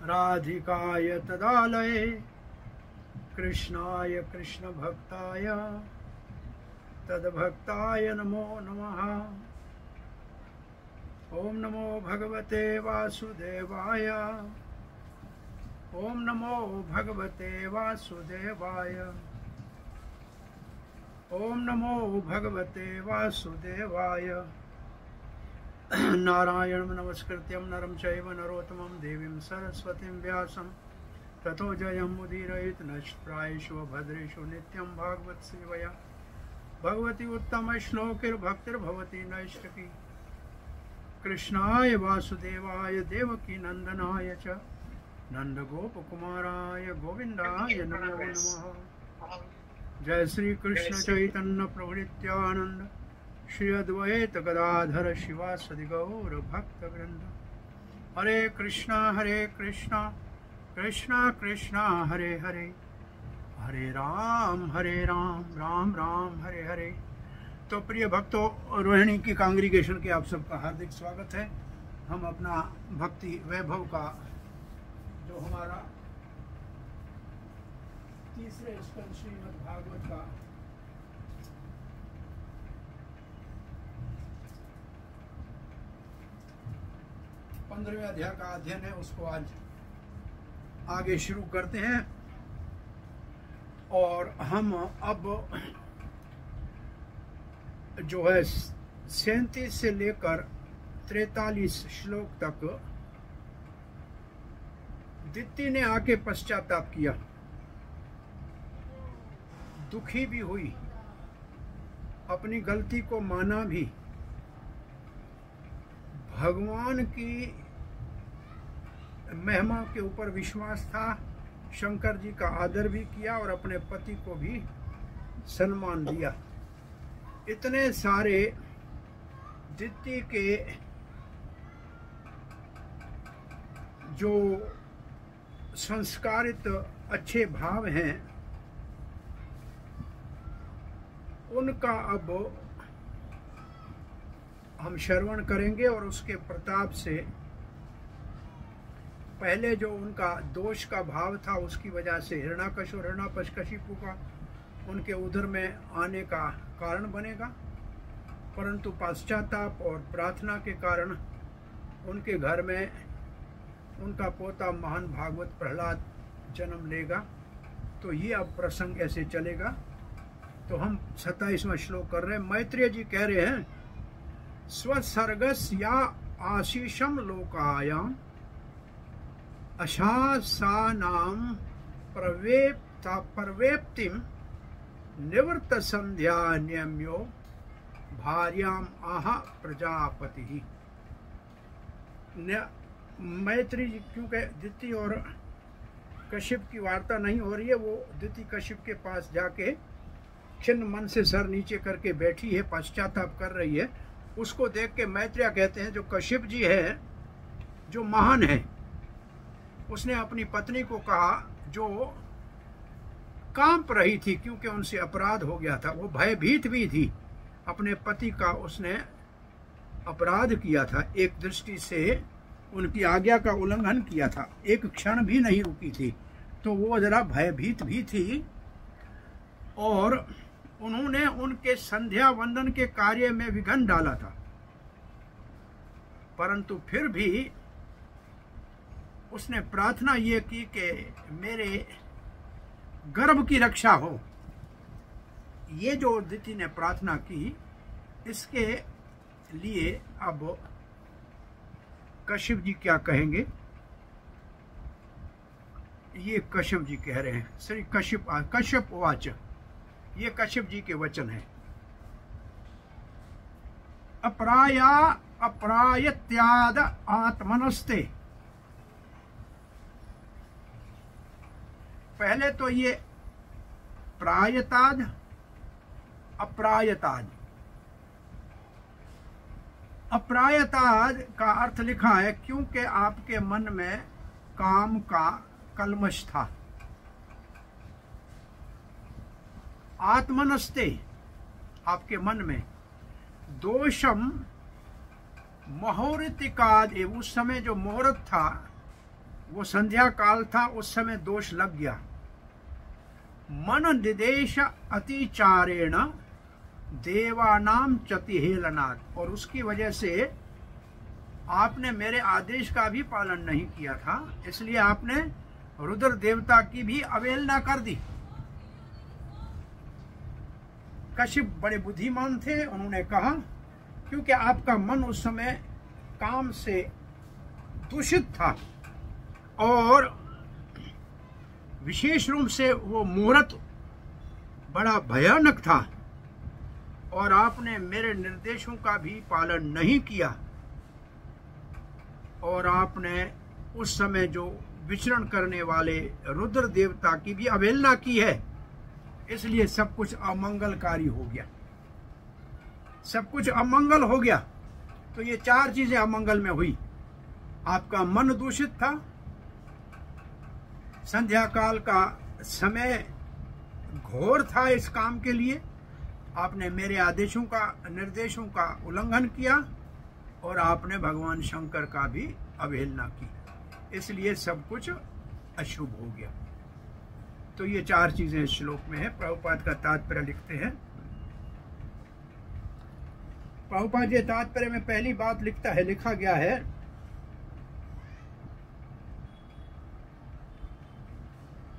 राधिकाय तदालये कृष्णाय कृष्णभक्ताय तद्भक्ताय नमो नमः। ओम नमो भगवते वासुदेवाय। ओम नमो भगवते वासुदेवाय। ओम नमो भगवते वासुदेवाय। नारायणं नमस्कृत्यं नरं चैव नरोत्तमं देवीं सरस्वतीं व्यासं ततो जयमुदीरयेत् नष्टप्रायेषु भद्रेषु नित्यं भागवत सेवया भगवती उत्तम श्लोकिर्भक्तिर्भवती नैष्ठिकी। कृष्णाय वासुदेवाय देवकी नंदनाय च नंदगोपकुमाराय गोविंदाय नमो नमः। जय श्री कृष्ण चैतन्य प्रभु नित्यानंद श्री अद्वैत गदाधर शिवासदि गौर भक्त वृंद। हरे कृष्णा कृष्णा कृष्णा हरे हरे, हरे राम राम राम हरे हरे। तो प्रिय भक्तों, रोहिणी की कांग्रीगेशन के आप सबका हार्दिक स्वागत है। हम अपना भक्ति वैभव का जो हमारा तीसरे स्कंद श्रीमद् भागवत का 15वें अध्याय का अध्ययन है, उसको आज आगे शुरू करते हैं। और हम अब जो है 37 से लेकर 43 श्लोक तक दिति ने आके पश्चाताप किया, दुखी भी हुई, अपनी गलती को माना भी, भगवान की महिमा के ऊपर विश्वास था, शंकर जी का आदर भी किया और अपने पति को भी सम्मान दिया। इतने सारे दिति के जो संस्कारित अच्छे भाव हैं उनका अब हम श्रवण करेंगे और उसके प्रताप से पहले जो उनका दोष का भाव था उसकी वजह से हिरण्याकश और हिरण्यकशिपु का उनके उधर में आने का कारण बनेगा, परंतु पश्चाताप और प्रार्थना के कारण उनके घर में उनका पोता महान भागवत प्रहलाद जन्म लेगा। तो ये अब प्रसंग ऐसे चलेगा। तो हम 27वां श्लोक कर रहे हैं। मैत्रेय जी कह रहे हैं, स्वसर्गस्य या आशीषम लोकायाम अशासानाम प्रवेप्तिम निवृत्त संध्या नियम्यो भार्याम आह प्रजापति। मैत्री जी, क्योंकि दिति और कश्यप की वार्ता नहीं हो रही है, वो दिति कश्यप के पास जाके छिन्न मन से सर नीचे करके बैठी है, पश्चाताप कर रही है। उसको देख के मैत्रेय कहते हैं, जो कश्यप जी है जो महान है, उसने अपनी पत्नी को कहा, जो कांप रही थी क्योंकि उनसे अपराध हो गया था, वो भयभीत भी थी, अपने पति का उसने अपराध किया था, एक दृष्टि से उनकी आज्ञा का उल्लंघन किया था, एक क्षण भी नहीं रुकी थी, तो वो जरा भयभीत भी थी। और उन्होंने उनके संध्या वंदन के कार्य में विघ्न डाला था, परंतु फिर भी उसने प्रार्थना ये की कि मेरे गर्भ की रक्षा हो। ये जो दिति ने प्रार्थना की, इसके लिए अब कश्यप जी क्या कहेंगे, ये कश्यप जी कह रहे हैं। श्री कश्यप वाच, ये कश्यप जी के वचन है। अप्रायत्याद आत्मनस्ते। पहले तो ये प्रायताद अप्रायताद। अप्रायताद का अर्थ लिखा है क्योंकि आपके मन में काम का कलमश था। आत्मनस्ते, आपके मन में, दोषम मुहूर्तिकाद, उस समय जो मुहूर्त था वो संध्या काल था, उस समय दोष लग गया। मन निदेश अतिचारेण देवानाम चतिहेलनाद, और उसकी वजह से आपने मेरे आदेश का भी पालन नहीं किया था, इसलिए आपने रुद्र देवता की भी अवहेलना कर दी। कश्यप बड़े बुद्धिमान थे, उन्होंने कहा क्योंकि आपका मन उस समय काम से दूषित था और विशेष रूप से वो मुहूर्त बड़ा भयानक था और आपने मेरे निर्देशों का भी पालन नहीं किया और आपने उस समय जो विचरण करने वाले रुद्र देवता की भी अवहेलना की है, इसलिए सब कुछ अमंगलकारी हो गया, सब कुछ अमंगल हो गया। तो ये चार चीजें अमंगल में हुई। आपका मन दूषित था, संध्या काल का समय घोर था इस काम के लिए, आपने मेरे आदेशों का निर्देशों का उल्लंघन किया और आपने भगवान शंकर का भी अवहेलना की, इसलिए सब कुछ अशुभ हो गया। तो ये चार चीजें इस श्लोक में है। प्रभुपाद का तात्पर्य लिखते हैं। प्रभुपाद जी तात्पर्य में पहली बात लिखा गया है,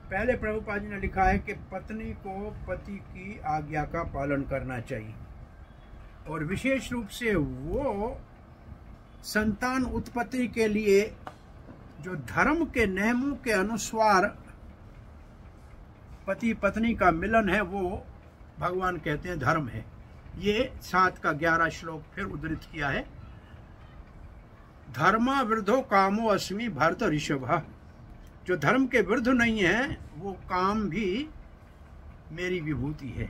पहले प्रभुपाद जी ने लिखा है कि पत्नी को पति की आज्ञा का पालन करना चाहिए और विशेष रूप से वो संतान उत्पत्ति के लिए जो धर्म के नियमों के अनुसार पति पत्नी का मिलन है वो भगवान कहते हैं धर्म है। ये 7 का 11 श्लोक फिर उद्धृत किया है। धर्मा वृद्धो कामो अस्मि भरत ऋषभ, जो धर्म के विरुद्ध नहीं है वो काम भी मेरी विभूति है।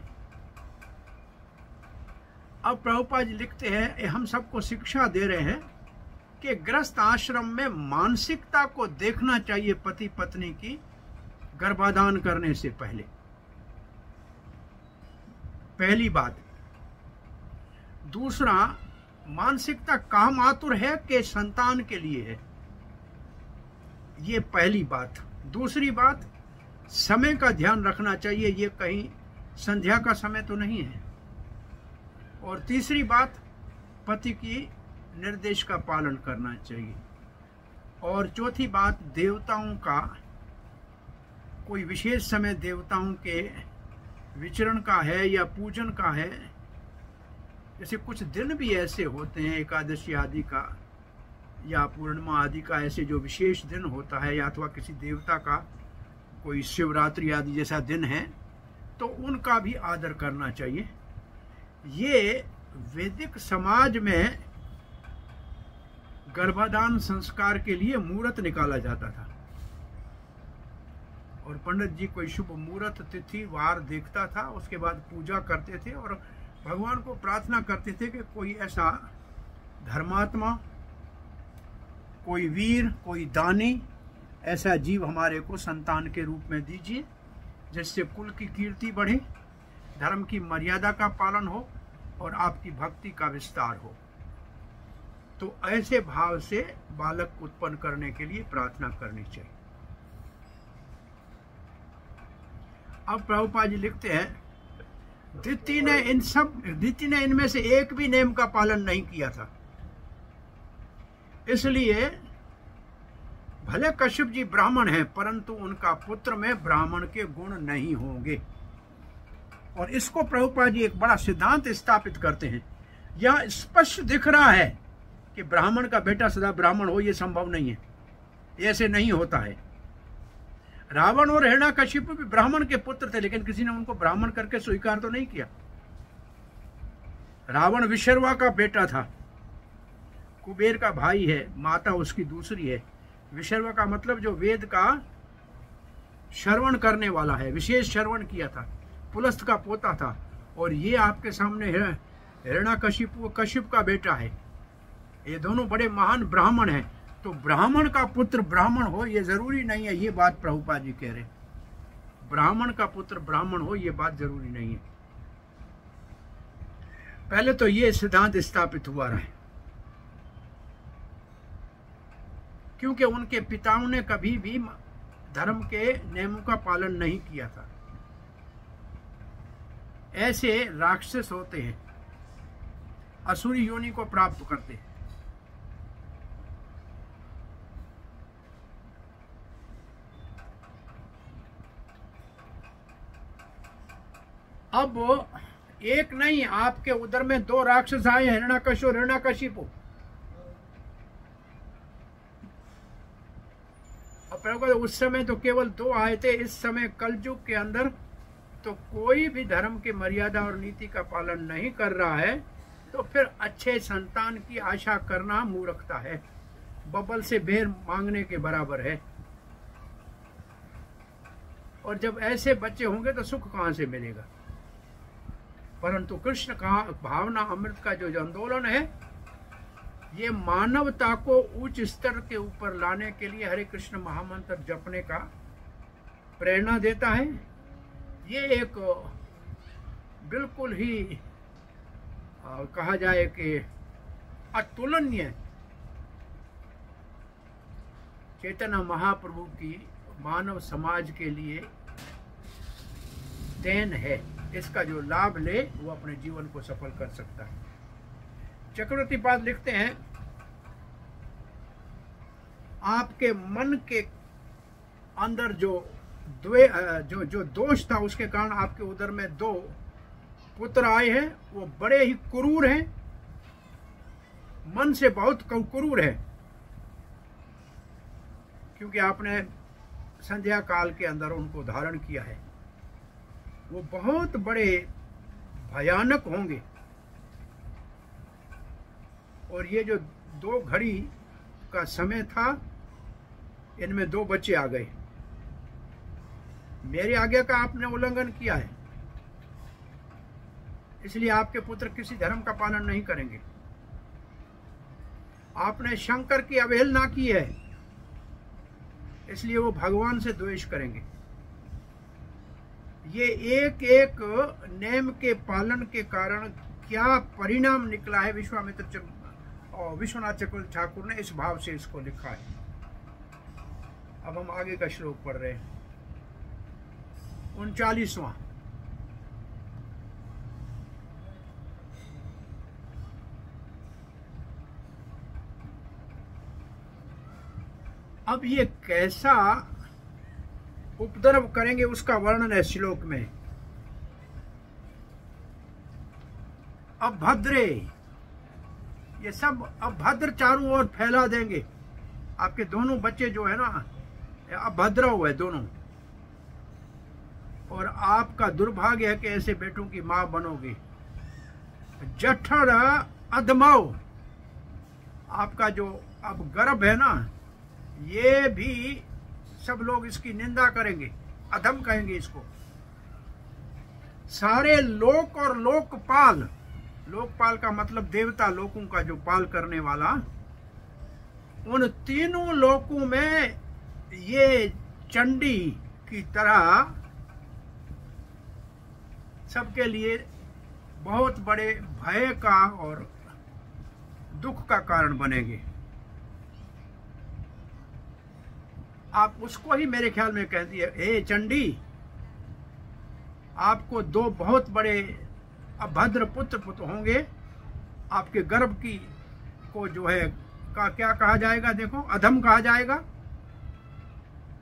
अब प्रभुपाद जी लिखते हैं, हम सबको शिक्षा दे रहे हैं कि गृहस्थ आश्रम में मानसिकता को देखना चाहिए पति पत्नी की गर्भाधान करने से पहले, पहली बात। दूसरा, मानसिकता काम आतुर है कि संतान के लिए है, ये पहली बात। दूसरी बात, समय का ध्यान रखना चाहिए, ये कहीं संध्या का समय तो नहीं है। और तीसरी बात, पति की निर्देश का पालन करना चाहिए। और चौथी बात, देवताओं का कोई विशेष समय देवताओं के विचरण का है या पूजन का है। जैसे कुछ दिन भी ऐसे होते हैं, एकादशी आदि का या पूर्णिमा आदि का, ऐसे जो विशेष दिन होता है या अथवा किसी देवता का कोई शिवरात्रि आदि जैसा दिन है, तो उनका भी आदर करना चाहिए। ये वैदिक समाज में गर्भाधान संस्कार के लिए मुहूर्त निकाला जाता था और पंडित जी कोई शुभ मुहूर्त तिथि वार देखता था, उसके बाद पूजा करते थे और भगवान को प्रार्थना करते थे कि कोई ऐसा धर्मात्मा, कोई वीर, कोई दानी, ऐसा जीव हमारे को संतान के रूप में दीजिए जिससे कुल की कीर्ति बढ़े, धर्म की मर्यादा का पालन हो और आपकी भक्ति का विस्तार हो। तो ऐसे भाव से बालक उत्पन्न करने के लिए प्रार्थना करनी चाहिए। अब प्रभुपाद जी लिखते हैं, दिति ने इनमें से एक भी नियम का पालन नहीं किया था, इसलिए भले कश्यप जी ब्राह्मण हैं परंतु उनका पुत्र में ब्राह्मण के गुण नहीं होंगे। और इसको प्रभुपाद जी एक बड़ा सिद्धांत स्थापित करते हैं। यह स्पष्ट दिख रहा है कि ब्राह्मण का बेटा सदा ब्राह्मण हो, यह संभव नहीं है, ऐसे नहीं होता है। रावण और हिरण्यकशिपु भी ब्राह्मण के पुत्र थे, लेकिन किसी ने उनको ब्राह्मण करके स्वीकार तो नहीं किया। रावण विशर्वा का बेटा था, कुबेर का भाई है, माता उसकी दूसरी है। विशर्वा का मतलब जो वेद का श्रवण करने वाला है, विशेष श्रवण किया था, पुलस्त का पोता था। और ये आपके सामने हिरण्यकशिपु कश्यप का बेटा है। ये दोनों बड़े महान ब्राह्मण हैं। तो ब्राह्मण का पुत्र ब्राह्मण हो ये जरूरी नहीं है, ये बात प्रभुपाद जी कह रहे हैं। ब्राह्मण का पुत्र ब्राह्मण हो ये बात जरूरी नहीं है। पहले तो ये सिद्धांत स्थापित हुआ रहा है। क्योंकि उनके पिताओं ने कभी भी धर्म के नियमों का पालन नहीं किया था। ऐसे राक्षस होते हैं, असुरी योनि को प्राप्त करते हैं। अब एक नहीं, आपके उदर में 2 राक्षस आए, हिरण्यकश्यप और हिरण्यकशिपु। उस समय तो केवल 2 आए थे, इस समय कलयुग के अंदर तो कोई भी धर्म की मर्यादा और नीति का पालन नहीं कर रहा है, तो फिर अच्छे संतान की आशा करना मूर्खता है, बबल से बेर मांगने के बराबर है। और जब ऐसे बच्चे होंगे तो सुख कहां से मिलेगा। परंतु कृष्ण का भावना अमृत का जो आंदोलन है, ये मानवता को उच्च स्तर के ऊपर लाने के लिए हरे कृष्ण महामंत्र जपने का प्रेरणा देता है। ये एक बिल्कुल ही कहा जाए कि अतुलनीय चैतन्य महाप्रभु की मानव समाज के लिए देन है। इसका जो लाभ ले वो अपने जीवन को सफल कर सकता है। चक्रवर्ती पाद लिखते हैं, आपके मन के अंदर जो दोष था, उसके कारण आपके उदर में 2 पुत्र आए हैं। वो बड़े ही क्रूर हैं, मन से बहुत क्रूर है, क्योंकि आपने संध्या काल के अंदर उनको धारण किया है। वो बहुत बड़े भयानक होंगे। और ये जो 2 घड़ी का समय था, इनमें 2 बच्चे आ गए। मेरी आज्ञा का आपने उल्लंघन किया है, इसलिए आपके पुत्र किसी धर्म का पालन नहीं करेंगे। आपने शंकर की अवहेलना की है, इसलिए वो भगवान से द्वेष करेंगे। ये एक एक नियम के पालन के कारण क्या परिणाम निकला है, विश्वनाथ चक्रवर्ती ठाकुर ने इस भाव से इसको लिखा है। अब हम आगे का श्लोक पढ़ रहे हैं, 39वां। अब ये कैसा उपद्रव करेंगे उसका वर्णन है श्लोक में। अभद्रे, ये सब अभद्र चारों ओर फैला देंगे। आपके दोनों बच्चे जो है ना, अभद्र हुए दोनों। और आपका दुर्भाग्य है कि ऐसे बेटों की मां बनोगे। जठर अधमाओ, आपका जो अब गर्भ है ना, ये भी सब लोग इसकी निंदा करेंगे, अधम कहेंगे इसको। सारे लोक और लोकपाल, लोकपाल का मतलब देवता लोकों का जो पाल करने वाला, उन तीनों लोकों में ये चंडी की तरह सबके लिए बहुत बड़े भय का और दुख का कारण बनेंगे। आप उसको ही मेरे ख्याल में कह दिए, हे चंडी, आपको 2 बहुत बड़े अभद्र पुत्र होंगे। आपके गर्भ की को जो है का क्या कहा जाएगा, देखो, अधम कहा जाएगा।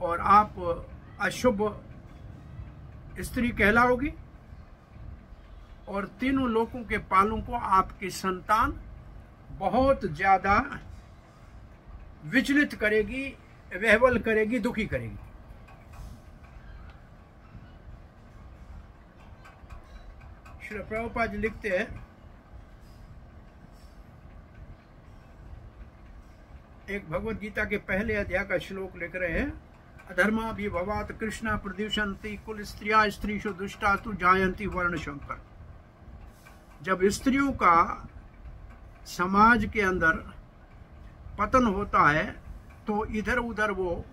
और आप अशुभ स्त्री कहलाओगी। और तीनों लोकों के पालों को आपकी संतान बहुत ज्यादा विचलित करेगी, वहवल करेगी, दुखी करेगी। श्री प्रभुपाद जी लिखते हैं, एक भगवत गीता के पहले अध्याय का श्लोक लिख रहे हैं, अधर्मा भी भवात कृष्णा प्रद्युषंति कुल स्त्रिया स्त्रीषु दुष्टास्तु जायंती वर्ण शंकर। जब स्त्रियों का समाज के अंदर पतन होता है, तो इधर उधर वो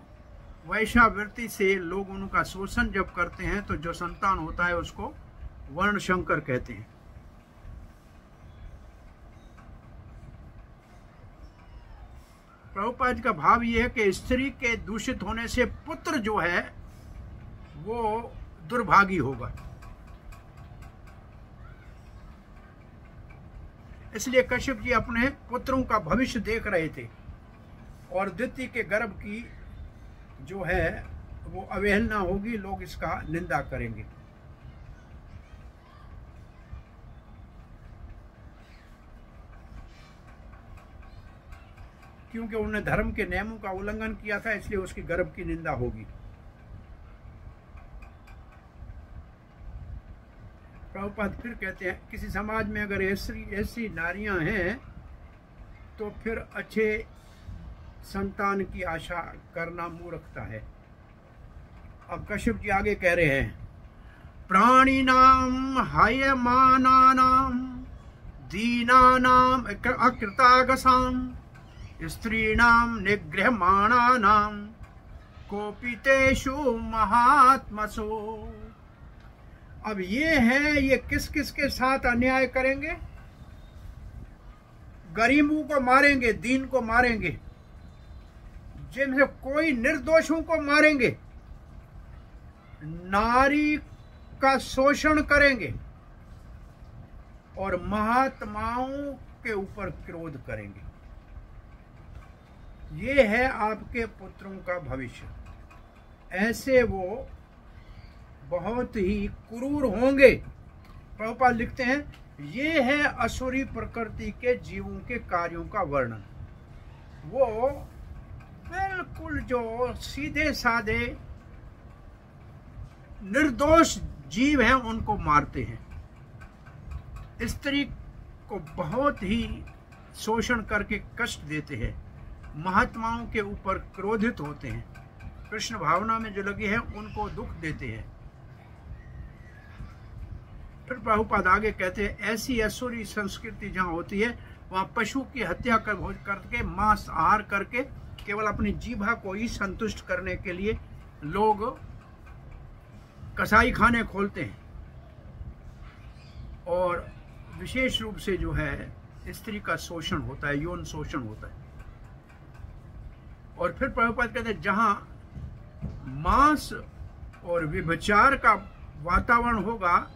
वैश्यावृत्ति से लोग उनका शोषण जब करते हैं, तो जो संतान होता है उसको वर्ण शंकर कहते हैं। प्रभुपाद प्रभुपाद का भाव ये है कि स्त्री के दूषित होने से पुत्र जो है वो दुर्भागी होगा। इसलिए कश्यप जी अपने पुत्रों का भविष्य देख रहे थे और दिति के गर्भ की जो है वो अवहेलना होगी, लोग इसका निंदा करेंगे। क्योंकि उन्होंने धर्म के नियमों का उल्लंघन किया था, इसलिए उसकी गर्भ की निंदा होगी। प्रभुपाद फिर कहते हैं किसी समाज में अगर ऐसी नारियां हैं तो फिर अच्छे संतान की आशा करना मूर्खता है। अब कश्यप जी आगे कह रहे हैं, प्राणिनाम हयमानानाम दीनानाम अकृतागसाम स्त्रीणाम निगृह्यमाणानाम कोपितेषु महात्मसो। अब ये है, ये किस किस के साथ अन्याय करेंगे? गरीबों को मारेंगे, दीन को मारेंगे, जिनसे कोई निर्दोषों को मारेंगे, नारी का शोषण करेंगे और महात्माओं के ऊपर क्रोध करेंगे। ये है आपके पुत्रों का भविष्य। ऐसे वो बहुत ही क्रूर होंगे। प्रभुपाद लिखते हैं, ये है असुरी प्रकृति के जीवों के कार्यों का वर्णन। वो बिल्कुल जो सीधे साधे निर्दोष जीव हैं उनको मारते हैं, स्त्री को बहुत ही शोषण करके कष्ट देते हैं, महात्माओं के ऊपर क्रोधित होते हैं, कृष्ण भावना में जो लगे हैं उनको दुख देते हैं। फिर प्रभुपाद आगे कहते हैं, ऐसी असुरी संस्कृति जहाँ होती है वहाँ पशु की हत्या करके मांस आहार करके केवल अपनी जीभा को ही संतुष्ट करने के लिए लोग कसाई खाने खोलते हैं और विशेष रूप से जो है स्त्री का शोषण होता है, यौन शोषण होता है। और फिर प्रभुपाद कहते हैं, जहां मांस और व्यभिचार का वातावरण होगा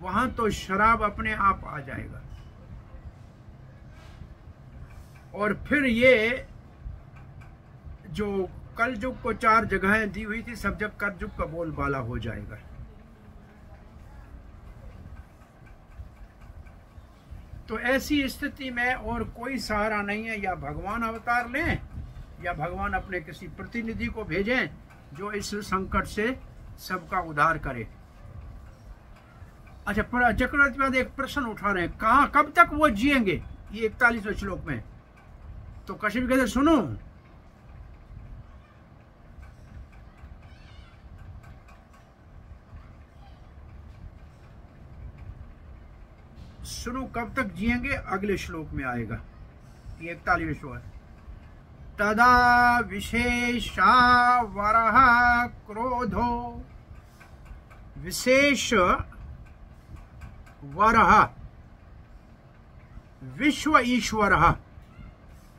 वहां तो शराब अपने आप आ जाएगा। और फिर ये जो कलयुग को 4 जगहें दी हुई थी, सब जग कलयुग का बोलबाला हो जाएगा। तो ऐसी स्थिति में और कोई सहारा नहीं है, या भगवान अवतार लें या भगवान अपने किसी प्रतिनिधि को भेजें जो इस संकट से सबका उद्धार करे। अच्छा, चक्रवर्ती महाराज एक प्रश्न उठा रहे हैं, कहाँ कब तक वो जिएंगे? ये 41वें श्लोक में। तो कश्यप कहते सुनो, कब तक जिएंगे अगले श्लोक में आएगा। ये 41वें श्लोक है। तदा विशेषा वरः क्रोधो, विशेष वरः विश्व ईश्वरः,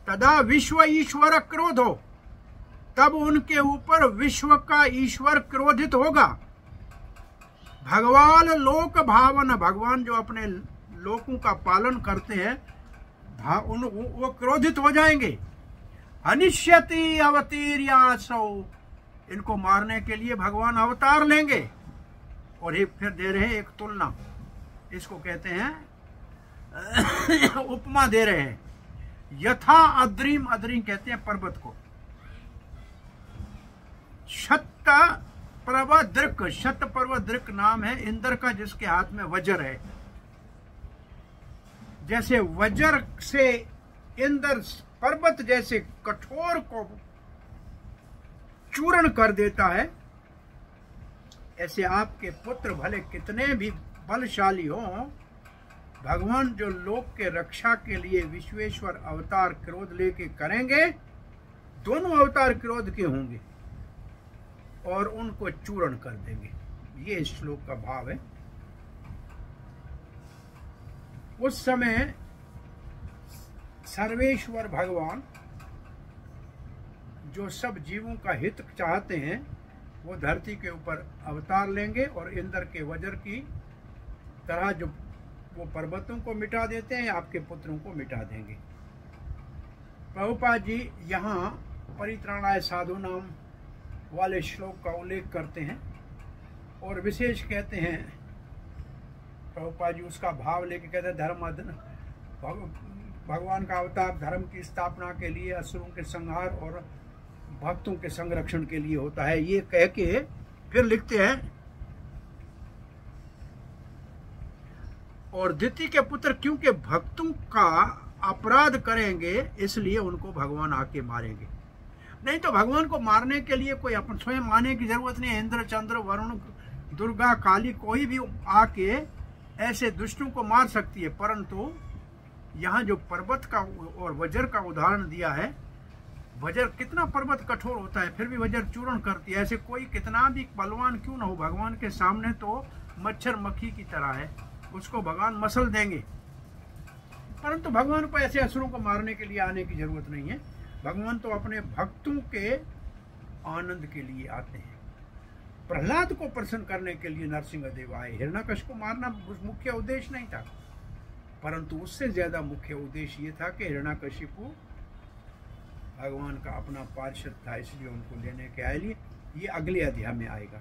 तदा विश्व ईश्वर क्रोधो, तब उनके ऊपर विश्व का ईश्वर क्रोधित होगा। भगवान लोक भावन, भगवान जो अपने लोकों का पालन करते हैं वो क्रोधित हो जाएंगे। अनिश्यति अवतीर्यासौ, इनको मारने के लिए भगवान अवतार लेंगे। और एक फिर दे रहे हैं एक तुलना, इसको कहते हैं उपमा दे रहे हैं। यथा अद्रीम, अद्रीम कहते हैं पर्वत को, शत पर्वदृक, शत पर्वदृक नाम है इंद्र का जिसके हाथ में वज्र है। जैसे वज्र से इंद्र पर्वत जैसे कठोर को चूर्ण कर देता है, ऐसे आपके पुत्र भले कितने भी बलशाली हों, भगवान जो लोक के रक्षा के लिए विश्वेश्वर अवतार क्रोध लेके करेंगे, दोनों अवतार क्रोध के होंगे और उनको चूर्ण कर देंगे। ये इस श्लोक का भाव है। उस समय सर्वेश्वर भगवान जो सब जीवों का हित चाहते हैं वो धरती के ऊपर अवतार लेंगे और इंद्र के वज्र की तरह जो वो पर्वतों को मिटा देते हैं आपके पुत्रों को मिटा देंगे। प्रभुपाद जी यहाँ परित्राणाय साधु नाम वाले श्लोक का उल्लेख करते हैं और विशेष कहते हैं, प्रभुपाद जी उसका भाव लेके कहते हैं धर्म भगवान का अवतार धर्म की स्थापना के लिए, असुरों के संहार और भक्तों के संरक्षण के लिए होता है। ये कह के फिर लिखते हैं, और दिति के पुत्र क्योंकि भक्तों का अपराध करेंगे इसलिए उनको भगवान आके मारेंगे। नहीं तो भगवान को मारने के लिए कोई अपन स्वयं आने की जरूरत नहीं है। इंद्र, चंद्र, वरुण, दुर्गा, काली कोई भी आके ऐसे दुष्टों को मार सकती है, परंतु यहाँ जो पर्वत का और वज्र का उदाहरण दिया है, वज्र कितना पर्वत कठोर होता है फिर भी वज्र चूर्ण करती है। ऐसे कोई कितना भी बलवान क्यों ना हो, भगवान के सामने तो मच्छर मक्खी की तरह है, उसको भगवान मसल देंगे। परंतु भगवान को ऐसे असुरों को मारने के लिए आने की जरूरत नहीं है। भगवान तो अपने भक्तों के आनंद के लिए आते हैं। प्रहलाद को प्रसन्न करने के लिए नरसिंहदेव आए। हिरण्यकश्यप को मारना मुख्य उद्देश्य नहीं था, परंतु उससे ज्यादा मुख्य उद्देश्य ये था कि हिरण्यकश्यप भगवान का अपना पार्षद था, इसलिए उनको लेने के आए लिए। ये अगले अध्याय में आएगा।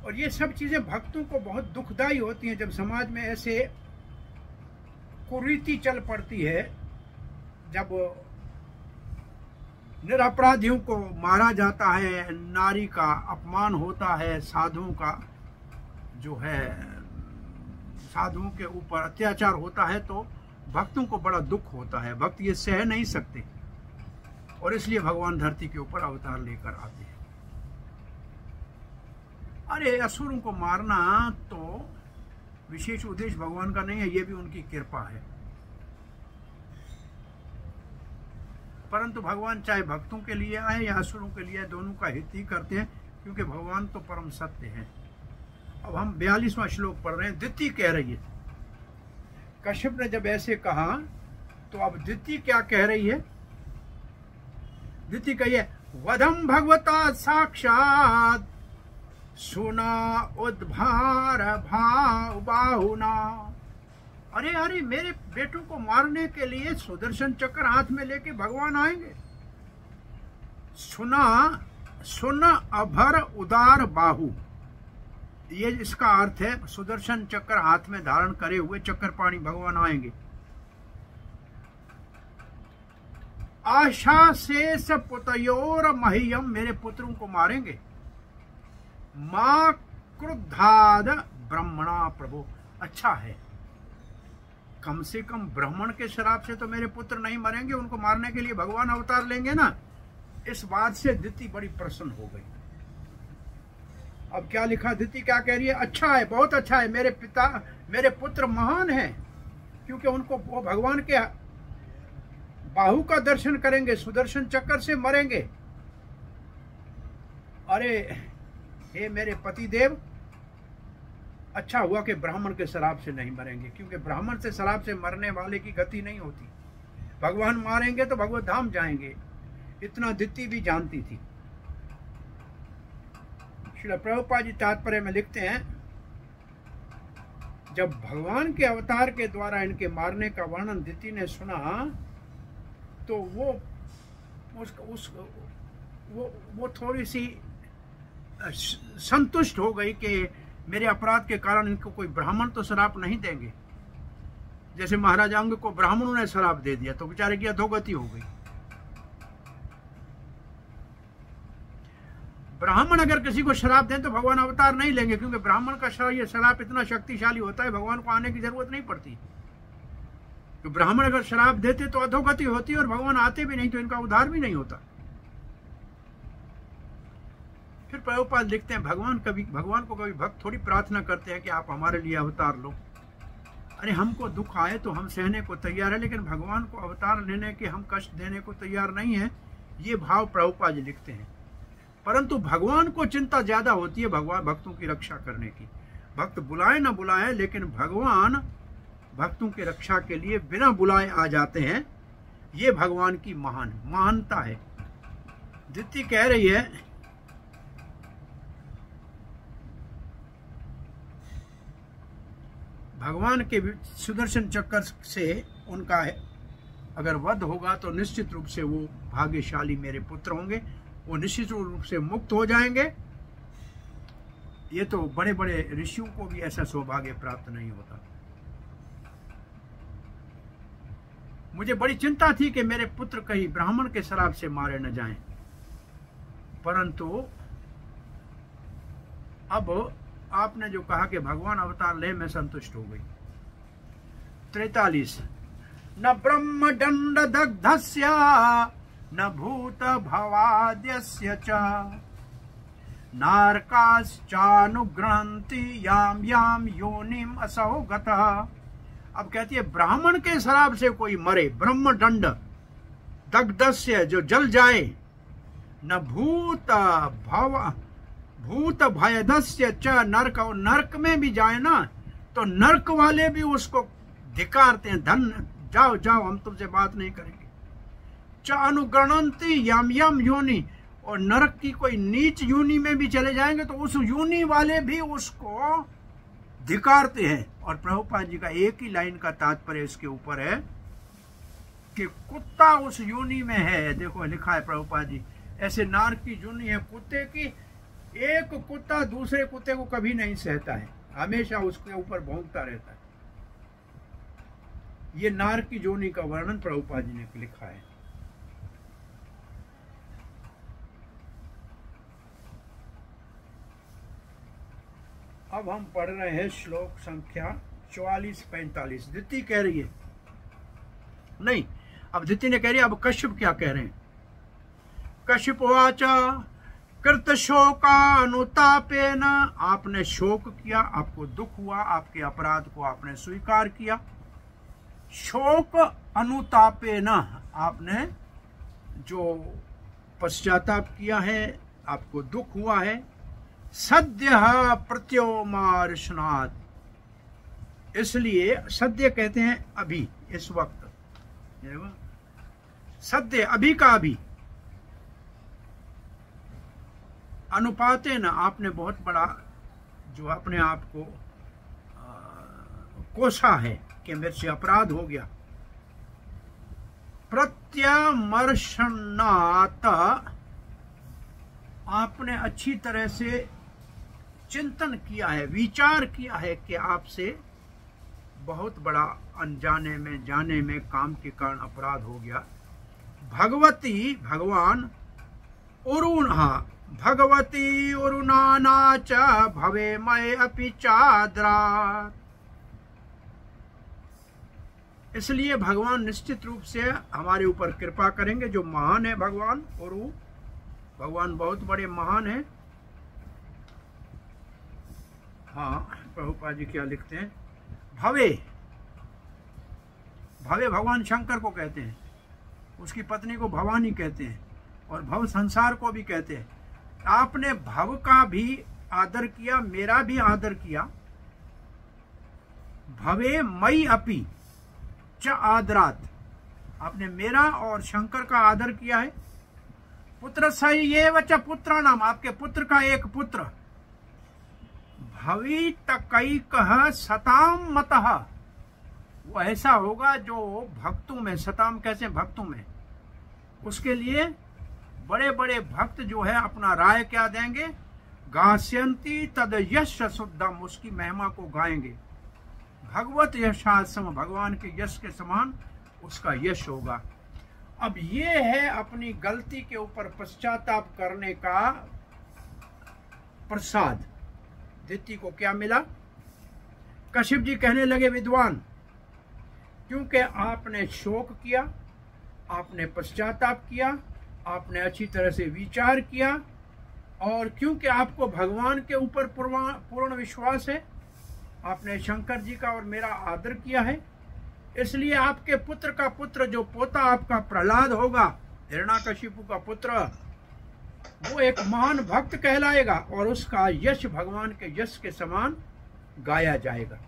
और ये सब चीजें भक्तों को बहुत दुखदायी होती हैं जब समाज में ऐसे कुरीति चल पड़ती है, जब निरपराधियों को मारा जाता है, नारी का अपमान होता है, साधुओं का जो है साधुओं के ऊपर अत्याचार होता है, तो भक्तों को बड़ा दुख होता है। भक्त ये सह नहीं सकते और इसलिए भगवान धरती के ऊपर अवतार लेकर आते हैं। अरे असुरों को मारना तो विशेष उद्देश्य भगवान का नहीं है, ये भी उनकी कृपा है। परंतु भगवान चाहे भक्तों के लिए आए या असुरों के लिए, दोनों का हित ही करते हैं, क्योंकि भगवान तो परम सत्य है। अब हम 42वां श्लोक पढ़ रहे हैं। दिति कह रही है, कश्यप ने जब ऐसे कहा तो अब दिति क्या कह रही है? दिति कहिए, वधम भगवता साक्षात सुना उद्भार भाव बाहुना। अरे अरे, मेरे बेटों को मारने के लिए सुदर्शन चक्र हाथ में लेके भगवान आएंगे। सुन अभर उदार बाहु, ये इसका अर्थ है सुदर्शन चक्र हाथ में धारण करे हुए चक्रपाणी भगवान आएंगे। आशा शेष पुतयोर मह्यम, मेरे पुत्रों को मारेंगे। मां क्रुद्धाद ब्रह्मणा प्रभु, अच्छा है कम से कम ब्राह्मण के श्राप से तो मेरे पुत्र नहीं मरेंगे, उनको मारने के लिए भगवान अवतार लेंगे ना। इस बात से दिति बड़ी प्रसन्न हो गई। अब क्या लिखा, दिति क्या कह रही है? अच्छा है, बहुत अच्छा है, मेरे पुत्र महान हैं, क्योंकि उनको वो भगवान के बाहु का दर्शन करेंगे, सुदर्शन चक्र से मरेंगे। अरे हे मेरे पति देव, अच्छा हुआ कि ब्राह्मण के शराब से नहीं मरेंगे, क्योंकि ब्राह्मण से शराब से मरने वाले की गति नहीं होती। भगवान मारेंगे तो भगवत धाम जाएंगे, इतना दिति भी जानती थी। श्री प्रभुपाद जी तात्पर्य में लिखते हैं, जब भगवान के अवतार के द्वारा इनके मारने का वर्णन दिति ने सुना तो वो थोड़ी सी संतुष्ट हो गई कि मेरे अपराध के कारण इनको कोई ब्राह्मण तो शराप नहीं देंगे। जैसे महाराज अंग को ब्राह्मणों ने शराप दे दिया तो बेचारे की अधोगति हो गई। ब्राह्मण अगर किसी को शराप दें तो भगवान अवतार नहीं लेंगे, क्योंकि ब्राह्मण का शराप इतना शक्तिशाली होता है, भगवान को आने की जरूरत नहीं पड़ती। तो ब्राह्मण अगर शराप देते तो अधोगति होती और भगवान आते भी नहीं तो इनका उद्धार भी नहीं होता। फिर प्रभुपाद लिखते हैं, भगवान को कभी भक्त थोड़ी प्रार्थना करते हैं कि आप हमारे लिए अवतार लो। अरे हमको दुख आए तो हम सहने को तैयार है, लेकिन भगवान को अवतार लेने के हम कष्ट देने को तैयार नहीं है। ये भाव प्रभुपाद जी लिखते हैं। परंतु भगवान को चिंता ज्यादा होती है भगवान भक्तों की रक्षा करने की। भक्त बुलाए ना बुलाए, लेकिन भगवान भक्तों की रक्षा के लिए बिना बुलाए आ जाते हैं। ये भगवान की महानता है। दिति कह रही है, भगवान के सुदर्शन चक्र से उनका अगर वध होगा तो निश्चित रूप से वो भाग्यशाली मेरे पुत्र होंगे, वो निश्चित रूप से मुक्त हो जाएंगे। ये तो बड़े बड़े ऋषियों को भी ऐसा सौभाग्य प्राप्त नहीं होता। मुझे बड़ी चिंता थी कि मेरे पुत्र कहीं ब्राह्मण के शराब से मारे न जाएं, परंतु अब आपने जो कहा कि भगवान अवतार ले, मैं संतुष्ट हो गई। 43 न ब्रह्म दंड दग्धस्य न भूत भवाद्यस्य च नारकाश्चानुग्रहन्ति याम याम योनिम असौ गतः। अब कहती है ब्राह्मण के शराब से कोई मरे, ब्रह्म दंड दग्धस्य जो जल जाए, न भूत भयदस्य च नरक, और नरक में भी जाए ना तो नरक वाले भी उसको धिकारते हैं, धन जाओ जाओ हम तुमसे बात नहीं करेंगे। च अनुगणन्ति यम यम योनि, और नरक की कोई नीच योनि में भी चले जाएंगे तो उस योनि वाले भी उसको धिकारते हैं। और प्रभुपाद जी का एक ही लाइन का तात्पर्य इसके ऊपर है कि कुत्ता उस योनि में है। देखो लिखा है प्रभुपाद जी, ऐसे नारक की योनि है कुत्ते की। एक कुत्ता दूसरे कुत्ते को कभी नहीं सहता है, हमेशा उसके ऊपर भौंकता रहता है। ये नारक की योनि का वर्णन प्रभुपाद जी ने लिखा है। अब हम पढ़ रहे हैं श्लोक संख्या 44-45। दिति कह रही है, नहीं, अब दिति ने कह रही है, अब कश्यप क्या कह रहे हैं। कश्यप वाचा कृत शोकानुतापेन, आपने शोक किया, आपको दुख हुआ, आपके अपराध को आपने स्वीकार किया। शोक अनुतापेन, आपने जो पश्चाताप किया है, आपको दुख हुआ है। सद्य प्रत्योमार्शनात्, इसलिए सद्य कहते हैं अभी, इस वक्त, सद्य अभी का अभी। अनुपाते न, आपने बहुत बड़ा जो अपने आप को कोसा है कि मेरे से अपराध हो गया। प्रत्यमर्शनात्, आपने अच्छी तरह से चिंतन किया है, विचार किया है कि आपसे बहुत बड़ा अनजाने में जाने में काम के कारण अपराध हो गया। भगवती, भगवान, उरुणा, भगवती उरुनाना च भवे मय अपि चाद्रा, इसलिए भगवान निश्चित रूप से हमारे ऊपर कृपा करेंगे। जो महान है भगवान, उरु भगवान बहुत बड़े महान है। हाँ, प्रभुपाद जी क्या लिखते हैं, भवे, भवे भगवान शंकर को कहते हैं, उसकी पत्नी को भवानी कहते हैं, और भव संसार को भी कहते हैं। आपने भव का भी आदर किया, मेरा भी आदर किया। भवे मई अपि च आदरात, आपने मेरा और शंकर का आदर किया है। पुत्र सही ये वच पुत्र नाम, आपके पुत्र का एक पुत्र। भवी तकई कह सताम मतः, वो ऐसा होगा जो भक्तों में, सताम कैसे भक्तों में, उसके लिए बड़े बड़े भक्त जो है अपना राय क्या देंगे, गास्यंती तद यश शुद्धम, उसकी महिमा को गाएंगे। भगवत यशासम, भगवान के यश के समान उसका यश होगा। अब ये है अपनी गलती के ऊपर पश्चाताप करने का प्रसाद। दिति को क्या मिला, कश्यप जी कहने लगे, विद्वान, क्योंकि आपने शोक किया, आपने पश्चाताप किया, आपने अच्छी तरह से विचार किया, और क्योंकि आपको भगवान के ऊपर पूर्ण विश्वास है, आपने शंकर जी का और मेरा आदर किया है, इसलिए आपके पुत्र का पुत्र, जो पोता आपका प्रहलाद होगा, हिरण्याकशिपु का पुत्र, वो एक महान भक्त कहलाएगा और उसका यश भगवान के यश के समान गाया जाएगा।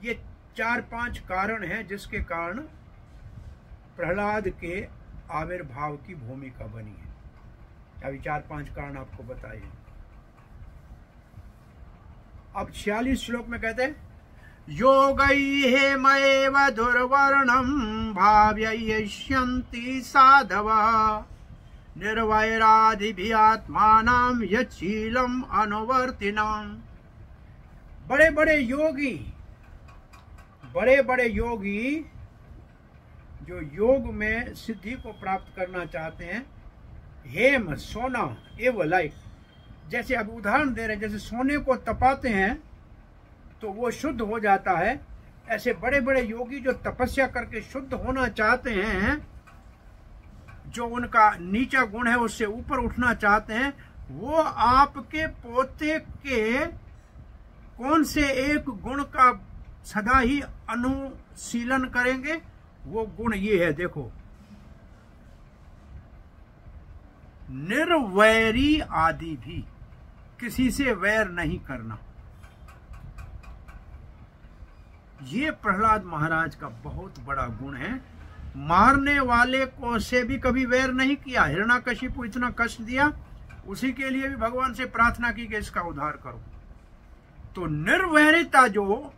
ये 4-5 कारण हैं जिसके कारण प्रहलाद के आविर्भाव की भूमिका बनी है। अभी 4-5 कारण आपको बताए हैं। अब 46 श्लोक में कहते हैं, योगैहेमैव दुर्वर्णं भाव्ययिष्यन्ति साधवः निर्वैरादिभिरात्मानं यच्छीलम् अनुवर्तिनाम्। बड़े बड़े योगी जो योग में सिद्धि को प्राप्त करना चाहते हैं, हेम सोना एव लाइक, जैसे अब उदाहरण दे रहे हैं, जैसे सोने को तपाते हैं तो वो शुद्ध हो जाता है, ऐसे बड़े बड़े योगी जो तपस्या करके शुद्ध होना चाहते हैं, जो उनका नीचा गुण है उससे ऊपर उठना चाहते हैं, वो आपके पोते के कौन से एक गुण का सदा ही अनुशीलन करेंगे? वो गुण ये है, देखो, निर्वैरी आदि भी, किसी से वैर नहीं करना। ये प्रहलाद महाराज का बहुत बड़ा गुण है। मारने वाले को से भी कभी वैर नहीं किया। हिरण्यकशिपु इतना कष्ट दिया, उसी के लिए भी भगवान से प्रार्थना की कि इसका उद्धार करो। तो निर्वैरिता जो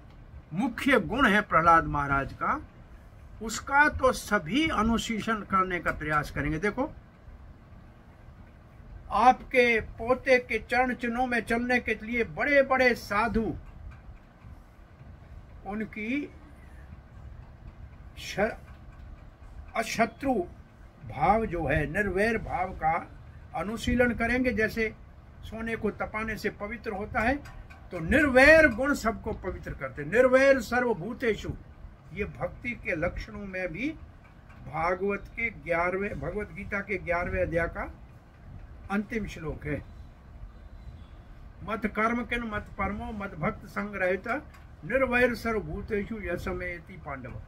मुख्य गुण है प्रहलाद महाराज का, उसका तो सभी अनुशीलन करने का प्रयास करेंगे। देखो, आपके पोते के चरण चिन्हों में चलने के लिए बड़े बड़े साधु उनकी अशत्रु भाव जो है, निर्वैर भाव का अनुशीलन करेंगे। जैसे सोने को तपाने से पवित्र होता है, तो निर्वैर गुण सबको पवित्र करते। निर्वैर सर्वभूतेषु, ये भक्ति के लक्षणों में भी भगवत गीता के 11वें अध्याय का अंतिम श्लोक है। मत कर्म किन मत परमो मत भक्त संग रहित निर्वैर सर्वभूतेषु यशमेति पांडव।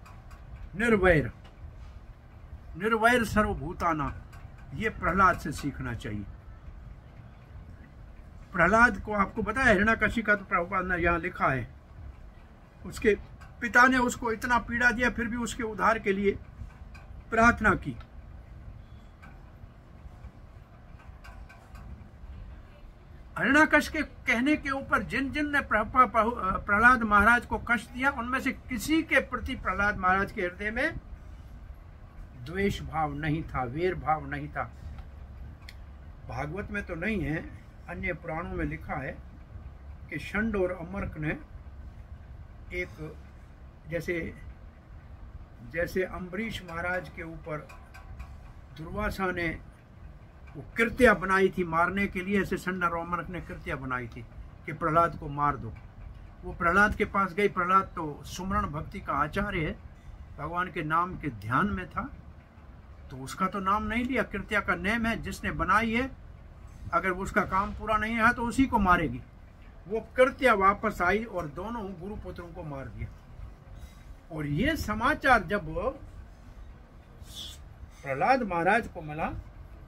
निर्वैर सर्वभूताना, ये प्रहलाद से सीखना चाहिए। प्रहलाद को आपको पता है, हिरण्यकशिपु का तो प्रभुपाद ने यहाँ लिखा है, उसके पिता ने उसको इतना पीड़ा दिया, फिर भी उसके उद्धार के लिए प्रार्थना की। हिरण्यकशिपु के कहने के ऊपर जिन जिन ने प्रहलाद महाराज को कष्ट दिया, उनमें से किसी के प्रति प्रहलाद महाराज के हृदय में द्वेष भाव नहीं था, वेर भाव नहीं था। भागवत में तो नहीं है, अन्य पुराणों में लिखा है कि षंड और अमर्क ने एक, जैसे अम्बरीश महाराज के ऊपर दुर्वासा ने वो कृत्या बनाई थी मारने के लिए, ऐसे षंड और अमर्क ने कृत्या बनाई थी कि प्रहलाद को मार दो। वो प्रहलाद के पास गई। प्रहलाद तो सुमरण भक्ति का आचार्य है, भगवान के नाम के ध्यान में था, तो उसका तो नाम नहीं लिया। कृत्या का नेम है, जिसने बनाई है, अगर उसका काम पूरा नहीं है तो उसी को मारेगी। वो कृत्या वापस आई और दोनों गुरुपुत्रों को मार दिया। और ये समाचार जब प्रहलाद महाराज को मिला,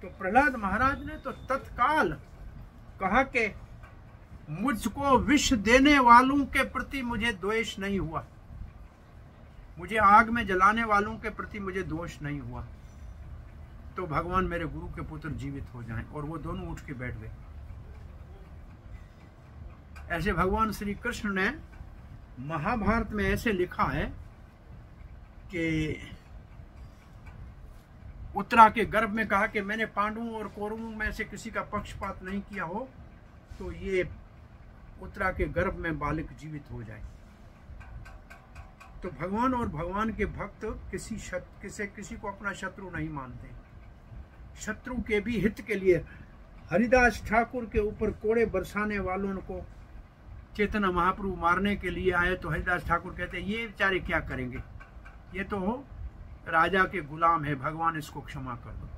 तो प्रहलाद महाराज ने तो तत्काल कहा कि मुझको विष देने वालों के प्रति मुझे द्वेष नहीं हुआ, मुझे आग में जलाने वालों के प्रति मुझे दोष नहीं हुआ, तो भगवान मेरे गुरु के पुत्र जीवित हो जाएं। और वो दोनों उठ के बैठ गए। ऐसे भगवान श्री कृष्ण ने महाभारत में ऐसे लिखा है कि उत्तरा के गर्भ में कहा कि मैंने पांडवों और कौरवों में से किसी का पक्षपात नहीं किया हो, तो ये उत्तरा के गर्भ में बालक जीवित हो जाए। तो भगवान और भगवान के भक्त किसी को अपना शत्रु नहीं मानते। शत्रु के भी हित के लिए हरिदास ठाकुर के ऊपर कोड़े बरसाने वालों को चैतन्य महाप्रभु मारने के लिए आए, तो हरिदास ठाकुर कहते हैं ये बेचारे क्या करेंगे, ये तो राजा के गुलाम है, भगवान इसको क्षमा कर दो।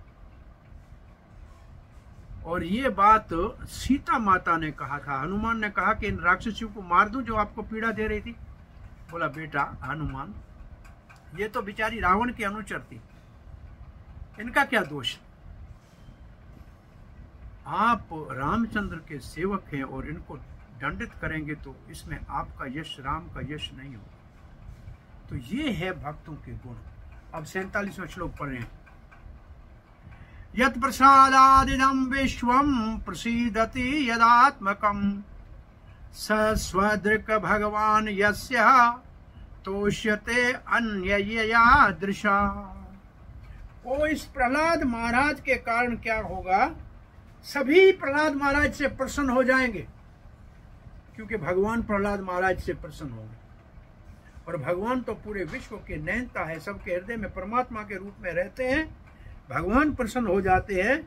और ये बात सीता माता ने कहा था। हनुमान ने कहा कि इन राक्षसियों को मार दूं जो आपको पीड़ा दे रही थी, बोला बेटा हनुमान, ये तो बेचारी रावण की अनुचर थी, इनका क्या दोष? आप रामचंद्र के सेवक हैं और इनको दंडित करेंगे तो इसमें आपका यश, राम का यश नहीं होगा। तो ये है भक्तों के गुण। अब 47वां श्लोक पढ़ रहे हैं। यत् प्रसादादिदं विश्वं प्रसीदति यदात्मकं स स्वदृक् भगवान यस्य तोष्यते अन्यया दृशा। ओ इस प्रहलाद महाराज के कारण क्या होगा? सभी प्रहलाद महाराज से प्रसन्न हो जाएंगे, क्योंकि भगवान प्रहलाद महाराज से प्रसन्न होंगे। और भगवान तो पूरे विश्व के नेता है, सबके हृदय में परमात्मा के रूप में रहते हैं। भगवान प्रसन्न हो जाते हैं,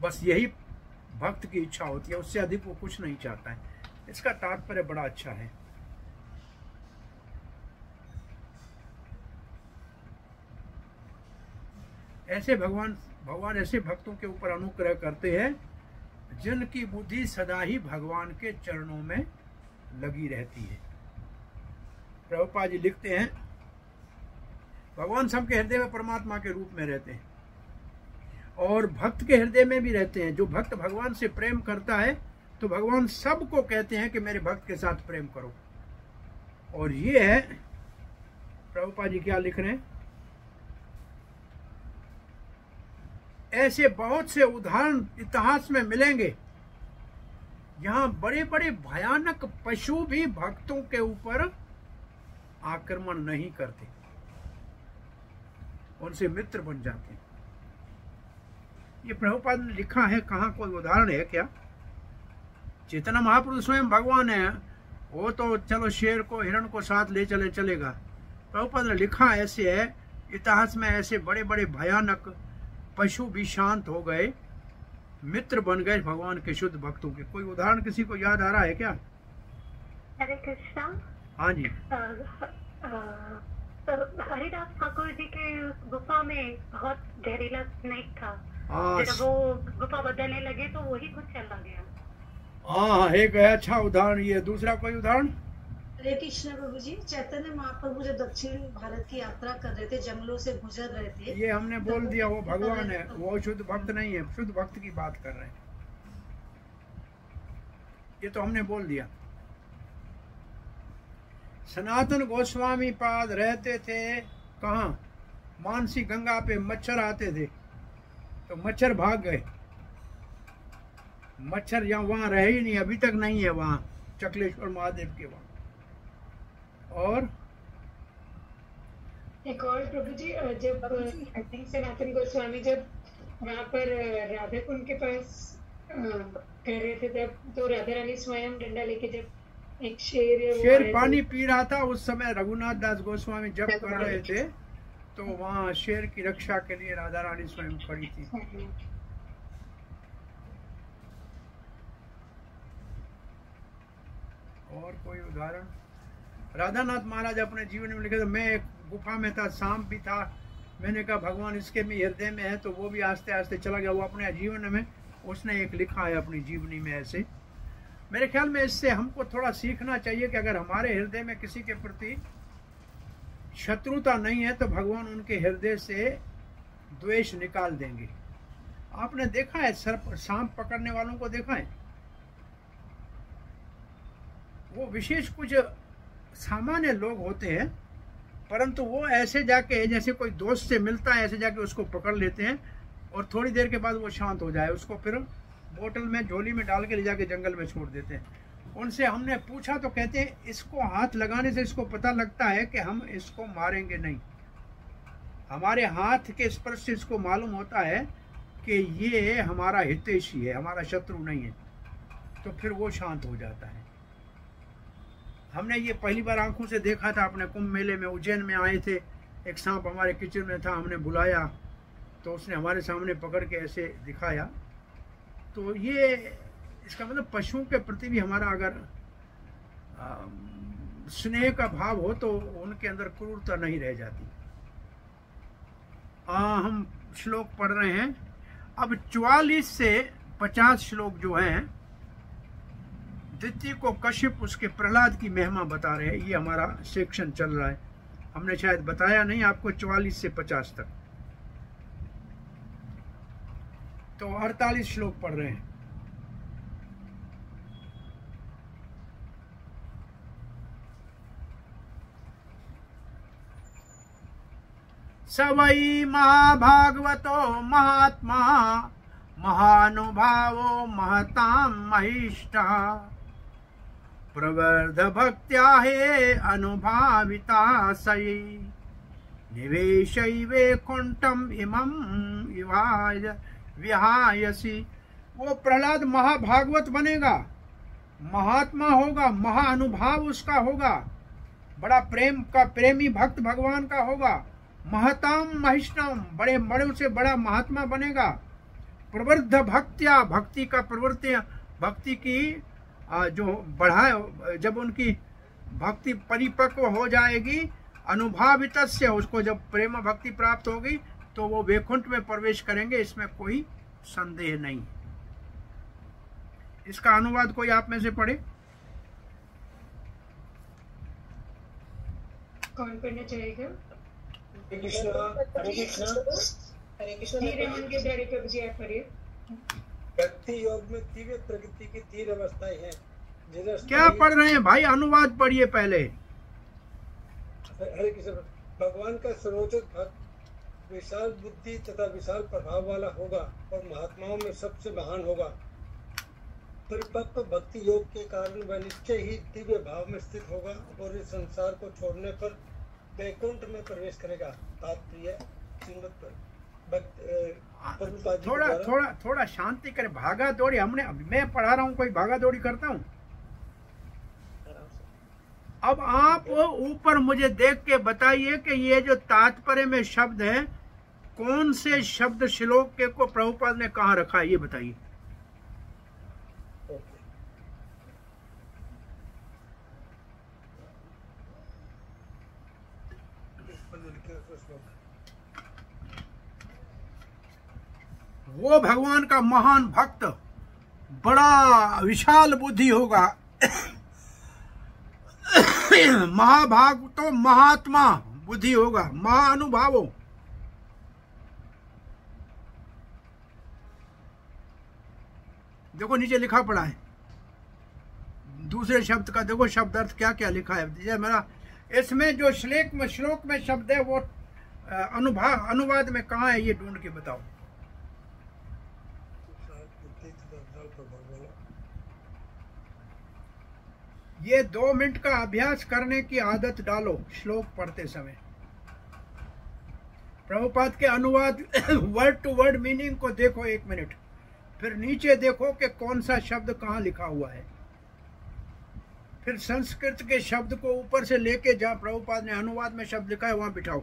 बस यही भक्त की इच्छा होती है, उससे अधिक वो कुछ नहीं चाहता है। इसका तात्पर्य बड़ा अच्छा है। ऐसे भगवान ऐसे भक्तों के ऊपर अनुग्रह करते हैं जिनकी बुद्धि सदा ही भगवान के चरणों में लगी रहती है। प्रभुपाद जी लिखते हैं, भगवान सबके हृदय में परमात्मा के रूप में रहते हैं और भक्त के हृदय में भी रहते हैं। जो भक्त भगवान से प्रेम करता है तो भगवान सबको कहते हैं कि मेरे भक्त के साथ प्रेम करो। और ये है, प्रभुपाद जी क्या लिख रहे हैं, ऐसे बहुत से उदाहरण इतिहास में मिलेंगे यहां बड़े बड़े भयानक पशु भी भक्तों के ऊपर आक्रमण नहीं करते, उनसे मित्र बन जाते हैं। ये प्रभुपाद ने लिखा है, कहां कोई उदाहरण है क्या? चैतन्य महाप्रभु स्वयं भगवान है, वो तो चलो शेर को हिरण को साथ ले चलेगा। प्रभुपाद ने लिखा ऐसे है, इतिहास में ऐसे बड़े बड़े भयानक पशु भी शांत हो गए, मित्र बन गए भगवान के शुद्ध भक्तों के। कोई उदाहरण किसी को याद आ रहा है क्या? हरे कृष्णा। हाँ जी। हरिदास ठाकुर जी के गुफा में बहुत जहरीला स्नेक था, जब वो गुफा बदलने लगे तो वही खुद चला गया। हाँ, एक अच्छा उदाहरण ये। दूसरा कोई उदाहरण? हरे कृष्ण प्रभु जी, चैतन्य महाप्रभु जब दक्षिण भारत की यात्रा कर रहे थे, जंगलों से गुजर रहे थे, ये हमने बोल दिया, वो भगवान है, वो शुद्ध भक्त नहीं है। शुद्ध भक्त की बात कर रहे हैं, ये तो हमने बोल दिया। सनातन गोस्वामी पाद रहते थे कहाँ? मानसी गंगा पे मच्छर आते थे तो मच्छर भाग गए। मच्छर यहाँ वहां रहे ही नहीं, अभी तक नहीं है वहां, चकलेश्वर महादेव के वहां। और एक और प्रभु जी, जब आई थिंक सनातन गोस्वामी जब वहाँ पर राधा कुंड के पास कर रहे थे, तब तो राधा रानी स्वयं डंडा लेके जब एक शेर पानी पी रहा था, उस समय रघुनाथ दास गोस्वामी जब कर रहे थे तो वहाँ शेर की रक्षा के लिए राधा रानी स्वयं खड़ी थी। और कोई उदाहरण? राधानाथ महाराज अपने जीवन में लिखे थे, मैं एक गुफा में था, सांप भी था, मैंने कहा भगवान इसके भी हृदय में है, तो वो भी आस्ते आस्ते चला गया। वो अपने जीवन में उसने एक लिखा है अपनी जीवनी में। ऐसे मेरे ख्याल में इससे हमको थोड़ा सीखना चाहिए कि अगर हमारे हृदय में किसी के प्रति शत्रुता नहीं है तो भगवान उनके हृदय से द्वेष निकाल देंगे। आपने देखा है सांप पकड़ने वालों को देखा है? वो विशेष कुछ सामान्य लोग होते हैं, परंतु वो ऐसे जाके, जैसे कोई दोस्त से मिलता है, ऐसे जाके उसको पकड़ लेते हैं और थोड़ी देर के बाद वो शांत हो जाए, उसको फिर बोतल में झोली में डाल के ले जाके जंगल में छोड़ देते हैं। उनसे हमने पूछा तो कहते हैं इसको हाथ लगाने से इसको पता लगता है कि हम इसको मारेंगे नहीं। हमारे हाथ के स्पर्श से इसको मालूम होता है कि ये हमारा हितैषी है, हमारा शत्रु नहीं है, तो फिर वो शांत हो जाता है। हमने ये पहली बार आंखों से देखा था अपने कुंभ मेले में, उज्जैन में आए थे, एक सांप हमारे किचन में था, हमने बुलाया तो उसने हमारे सामने पकड़ के ऐसे दिखाया। तो ये इसका मतलब पशुओं के प्रति भी हमारा अगर स्नेह का भाव हो तो उनके अंदर क्रूरता नहीं रह जाती। हम श्लोक पढ़ रहे हैं अब 44 से 50 श्लोक जो हैं द्वितीय को कश्यप उसके प्रहलाद की महिमा बता रहे हैं। ये हमारा सेक्शन चल रहा है, हमने शायद बताया नहीं आपको 44 से 50 तक। तो 48 श्लोक पढ़ रहे हैं। सवै महाभागवतो महात्मा महानुभावो महतां महिष्ठा प्रवर्ध भक्त्या हे अनुभाविता सयि निवेशै वैकुंठम इमं विहायसि। वो प्रहलाद महाभागवत बनेगा, महात्मा होगा, महाअनुभाव उसका होगा, बड़ा प्रेम का प्रेमी भक्त भगवान का होगा। महताम महिष्ठाम, बड़े बड़ों से बड़ा महात्मा बनेगा। प्रवृद्ध भक्त्या, भक्ति का प्रवृत्ति, भक्ति की जो बढ़ाए, जब उनकी भक्ति परिपक्व हो जाएगी, अनुभावितस्य, उसको जब प्रेम भक्ति प्राप्त होगी तो वो वैकुंठ में प्रवेश करेंगे, इसमें कोई संदेह नहीं। इसका अनुवाद कोई आप में से पढ़े? कौन पढ़ना चाहेगा? हरे कृष्णा, हरे कृष्णा, हरे कृष्णा। प्रभु जी आप पढ़िए। भक्ति योग में तीव्र प्रगति की 3 अवस्थाएं हैं। क्या पढ़ रहे हैं भाई? अनुवाद पढ़िए पहले। हरे कृष्ण। भगवान का सर्वोच्च भक्त विशाल बुद्धि तथा विशाल प्रभाव वाला होगा और महात्माओं में सबसे महान होगा। परिपक्व भक्ति योग के कारण वह निश्चय ही दिव्य भाव में स्थित होगा और इस संसार को छोड़ने पर वैकुंठ में प्रवेश करेगा। तात्पर्य श्रीमद् थोड़ा शांति करे। भागा दौड़ी मैं पढ़ा रहा हूँ, कोई भागा दौड़ी करता हूँ? अब आप ऊपर मुझे देख के बताइए कि ये जो तात्पर्य में शब्द है, कौन से शब्द श्लोक के को प्रभुपाद ने कहाँ रखा है, ये बताइए। वो भगवान का महान भक्त, बड़ा विशाल बुद्धि होगा, महाभाग तो महात्मा बुद्धि होगा, महाअनुभावो। देखो नीचे लिखा पड़ा है, दूसरे शब्द का देखो शब्द अर्थ क्या क्या लिखा है। मेरा इसमें जो श्लोक में शब्द है वो अनुवाद में कहाँ है, ये ढूंढ के बताओ। ये 2 मिनट का अभ्यास करने की आदत डालो श्लोक पढ़ते समय। प्रभुपाद के अनुवाद वर्ड टू वर्ड मीनिंग को देखो 1 मिनट, फिर नीचे देखो कि कौन सा शब्द कहाँ लिखा हुआ है, फिर संस्कृत के शब्द को ऊपर से लेके जहाँ प्रभुपाद ने अनुवाद में शब्द लिखा है वहां बिठाओ।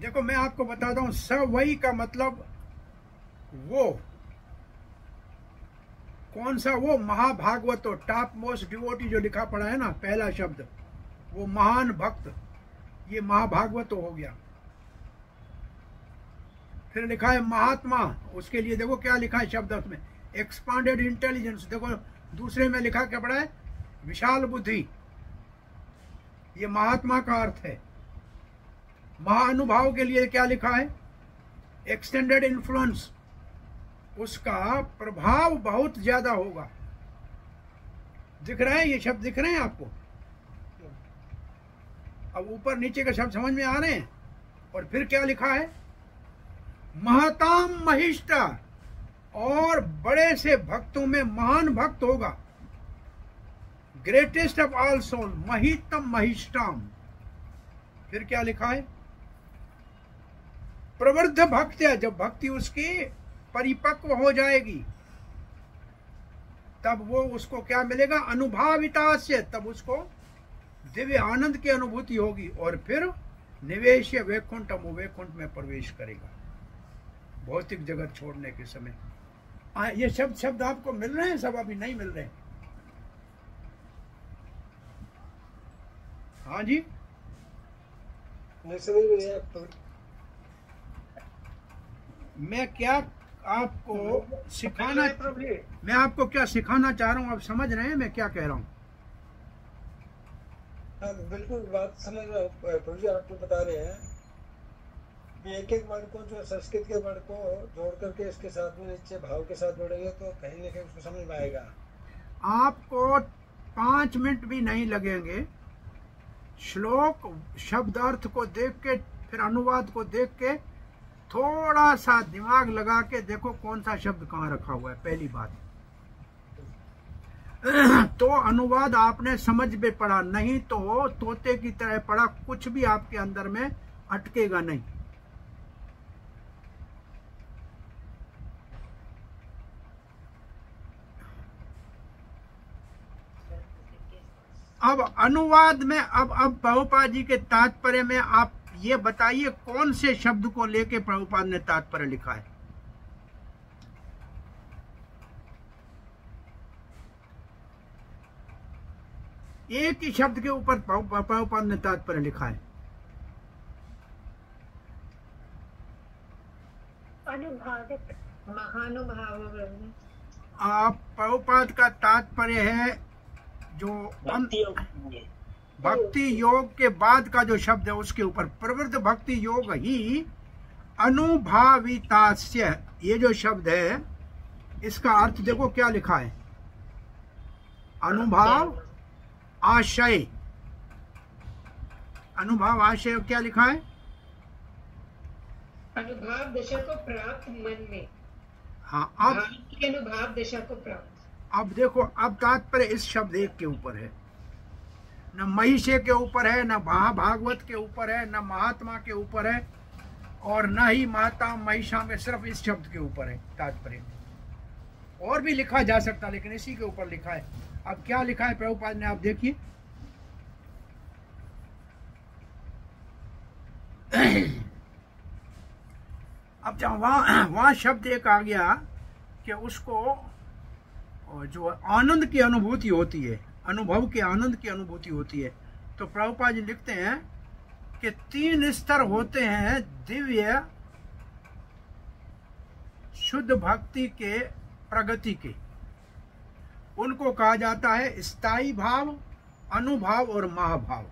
देखो मैं आपको बताता हूं, सवई का मतलब वो कौन सा, वो महाभागवत, टॉप मोस्ट डिवोटी जो लिखा पड़ा है ना, पहला शब्द वो महान भक्त, ये महाभागवत हो गया। फिर लिखा है महात्मा, उसके लिए देखो क्या लिखा है शब्द अर्थ में, एक्सपांडेड इंटेलिजेंस। देखो दूसरे में लिखा क्या पड़ा है, विशाल बुद्धि, ये महात्मा का अर्थ है। महाअनुभाव के लिए क्या लिखा है, एक्सटेंडेड इन्फ्लुएंस, उसका प्रभाव बहुत ज्यादा होगा। दिख रहा है, ये शब्द दिख रहे हैं आपको? अब ऊपर नीचे के शब्द समझ में आ रहे हैं? और फिर क्या लिखा है, महताम महिष्ठा, और बड़े से भक्तों में महान भक्त होगा। ग्रेटेस्ट ऑफ ऑल सोल, महितम महिष्ठाम। फिर क्या लिखा है, प्रवृद्ध भक्त्या, जब भक्ति उसकी परिपक्व हो जाएगी तब वो उसको क्या मिलेगा, अनुभाविता से, तब उसको दिव्य आनंद की अनुभूति होगी। और फिर निवेश वैकुंठ, वो वैकुंठ में प्रवेश करेगा भौतिक जगत छोड़ने के समय। ये शब्द आपको मिल रहे हैं? सब अभी नहीं मिल रहे हैं? हाँ जी, नहीं समझ में नहीं। मैं क्या आपको सिखाना, प्रभु जी। मैं आपको क्या सिखाना चाह रहा हूँ, आप समझ रहे हैं मैं क्या कह रहा हूँ? हाँ, बिल्कुल बात समझ रहा हूँ प्रभु जी। आप तो बता रहे हैं कि एक एक वर्ड को, जो संस्कृत के वर्ड को जोड़ करके इसके साथ में नीचे भाव के साथ जोड़ेंगे तो कहीं ना कहीं उसको समझ में आएगा। आपको 5 मिनट भी नहीं लगेंगे। श्लोक शब्दार्थ को देख के, फिर अनुवाद को देख के, थोड़ा सा दिमाग लगा के देखो कौन सा शब्द कहाँ रखा हुआ है, पहली बात। तो अनुवाद आपने समझ में पढ़ा, नहीं तो तोते की तरह पढ़ा, कुछ भी आपके अंदर में अटकेगा नहीं। अब अनुवाद में, अब प्रभुपाद जी के तात्पर्य में आप ये बताइए कौन से शब्द को लेके प्रभुपाद ने तात्पर्य लिखा है? एक ही शब्द के ऊपर प्रभुपाद ने तात्पर्य लिखा है। अनुभावित, महानुभाव। आप प्रभुपाद का तात्पर्य है जो भक्ति योग के बाद का जो शब्द है उसके ऊपर, प्रवृत्त भक्ति योग ही अनुभावितास्य, ये जो शब्द है इसका अर्थ देखो क्या लिखा है, अनुभाव आशय। अनुभाव आशय क्या लिखा है? अनुभाव दशा को प्राप्त मन में। हाँ, भाव की अनुभाव दशा को प्राप्त। अब देखो, अब तात्पर्य इस शब्द एक के ऊपर है, न महिषे के ऊपर है, न महाभागवत के ऊपर है, न महात्मा के ऊपर है, और न ही माता महिषा में, सिर्फ इस शब्द के ऊपर है तात्पर्य। और भी लिखा जा सकता लेकिन इसी के ऊपर लिखा है। अब क्या लिखा है प्रभुपाद ने, आप देखिए। अब जब वहां शब्द एक आ गया कि उसको जो आनंद की अनुभूति होती है, अनुभव के आनंद की अनुभूति होती है, तो प्रभुपाद जी लिखते हैं कि 3 स्तर होते हैं दिव्य शुद्ध भक्ति के प्रगति के। उनको कहा जाता है स्थायी भाव, अनुभाव और महाभाव।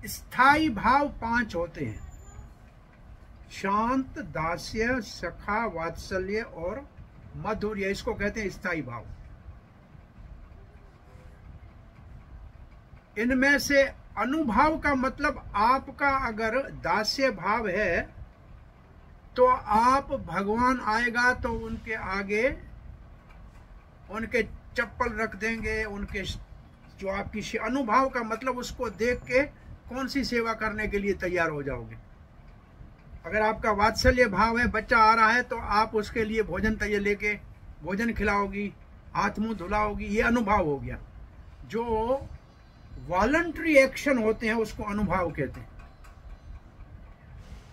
स्थायी भाव 5 होते हैं, शांत, दास्य, सखा, वात्सल्य और माधुर्य, इसको कहते हैं स्थायी भाव। इनमें से अनुभाव का मतलब, आपका अगर दास्य भाव है तो आप भगवान आएगा तो उनके आगे उनके चप्पल रख देंगे, उनके जो आपकी अनुभाव का मतलब उसको देख के कौन सी सेवा करने के लिए तैयार हो जाओगे। अगर आपका वात्सल्य भाव है, बच्चा आ रहा है तो आप उसके लिए भोजन तैयार लेके भोजन खिलाओगी, हाथ मुंह धुलाओगी, ये अनुभाव हो गया। जो वॉलंटरी एक्शन होते हैं उसको अनुभाव कहते हैं।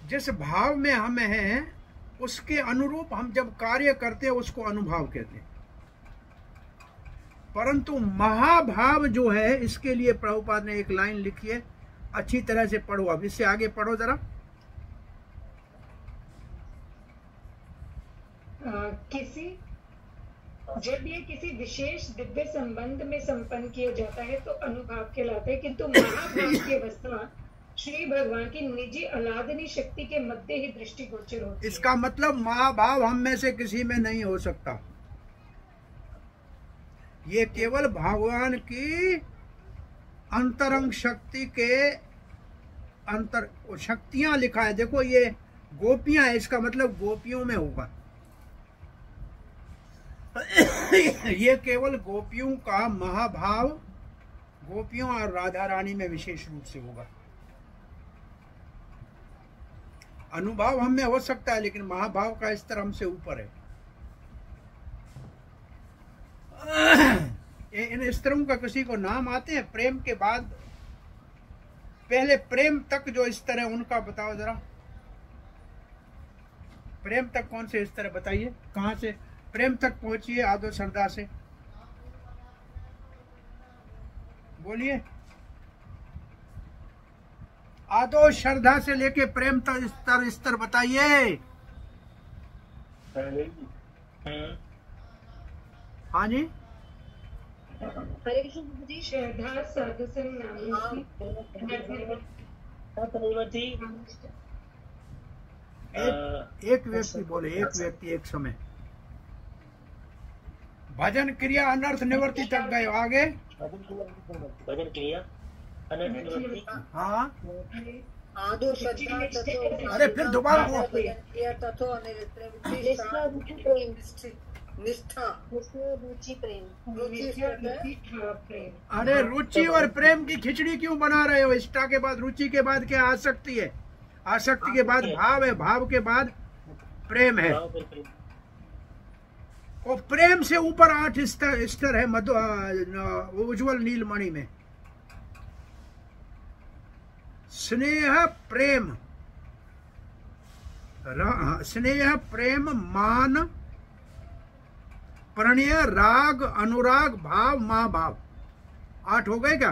जिस भाव में हम हैं उसके अनुरूप हम जब कार्य करते हैं उसको अनुभाव कहते हैं। परंतु महाभाव जो है, इसके लिए प्रभुपाद ने एक लाइन लिखी है, अच्छी तरह से पढ़ो। अब इससे आगे पढ़ो जरा। जब ये किसी विशेष दिव्य संबंध में संपन्न किया जाता है तो अनुभाव कहलाता है, किंतु महाभाव की अवस्था श्री भगवान की निजी अलादनी शक्ति के मध्य ही दृष्टिगोचर होती है। इसका मतलब महाभाव हम में से किसी में नहीं हो सकता, ये केवल भगवान की अंतरंग शक्ति के अंतर शक्तियां लिखा है। देखो ये गोपियां है, इसका मतलब गोपियों में होगा। ये केवल गोपियों का महाभाव गोपियों और राधा रानी में विशेष रूप से होगा। अनुभाव हम में हो सकता है लेकिन महाभाव का स्तर हमसे ऊपर है। इन स्तरों का किसी को नाम आते हैं? प्रेम के बाद पहले प्रेम तक जो स्तर है उनका बताओ जरा। प्रेम तक कौन से स्तर है बताइए, कहां से प्रेम तक पहुंचिए आदो श्रद्धा से, बोलिए। आदो श्रद्धा से लेके प्रेम तक स्तर बताइए। हाँ जी, हरे कृष्ण प्रभु जी। श्रद्धा साधुसन एक व्यक्ति बोले, एक व्यक्ति एक समय। भजन क्रिया अनर्थ निवृत्ति तक गए, आगे भजन क्रिया अनर्थ निवृत्ति। हाँ, आदो श्रद्धा तथो, अरे फिर दोबारा वो तथो निष्ठा, रुचि प्रेम, अरे रुचि और प्रेम की खिचड़ी क्यों बना रहे हो? इष्टा के बाद रुचि के बाद क्या आसक्ति है? आसक्ति के बाद भाव है, भाव के बाद प्रेम है, और प्रेम से ऊपर 8 स्तर है मधु उज्ज्वल नीलमणि में। स्नेह प्रेम, स्नेह प्रेम मान प्रणय राग अनुराग भाव महाभाव, 8 हो गए क्या?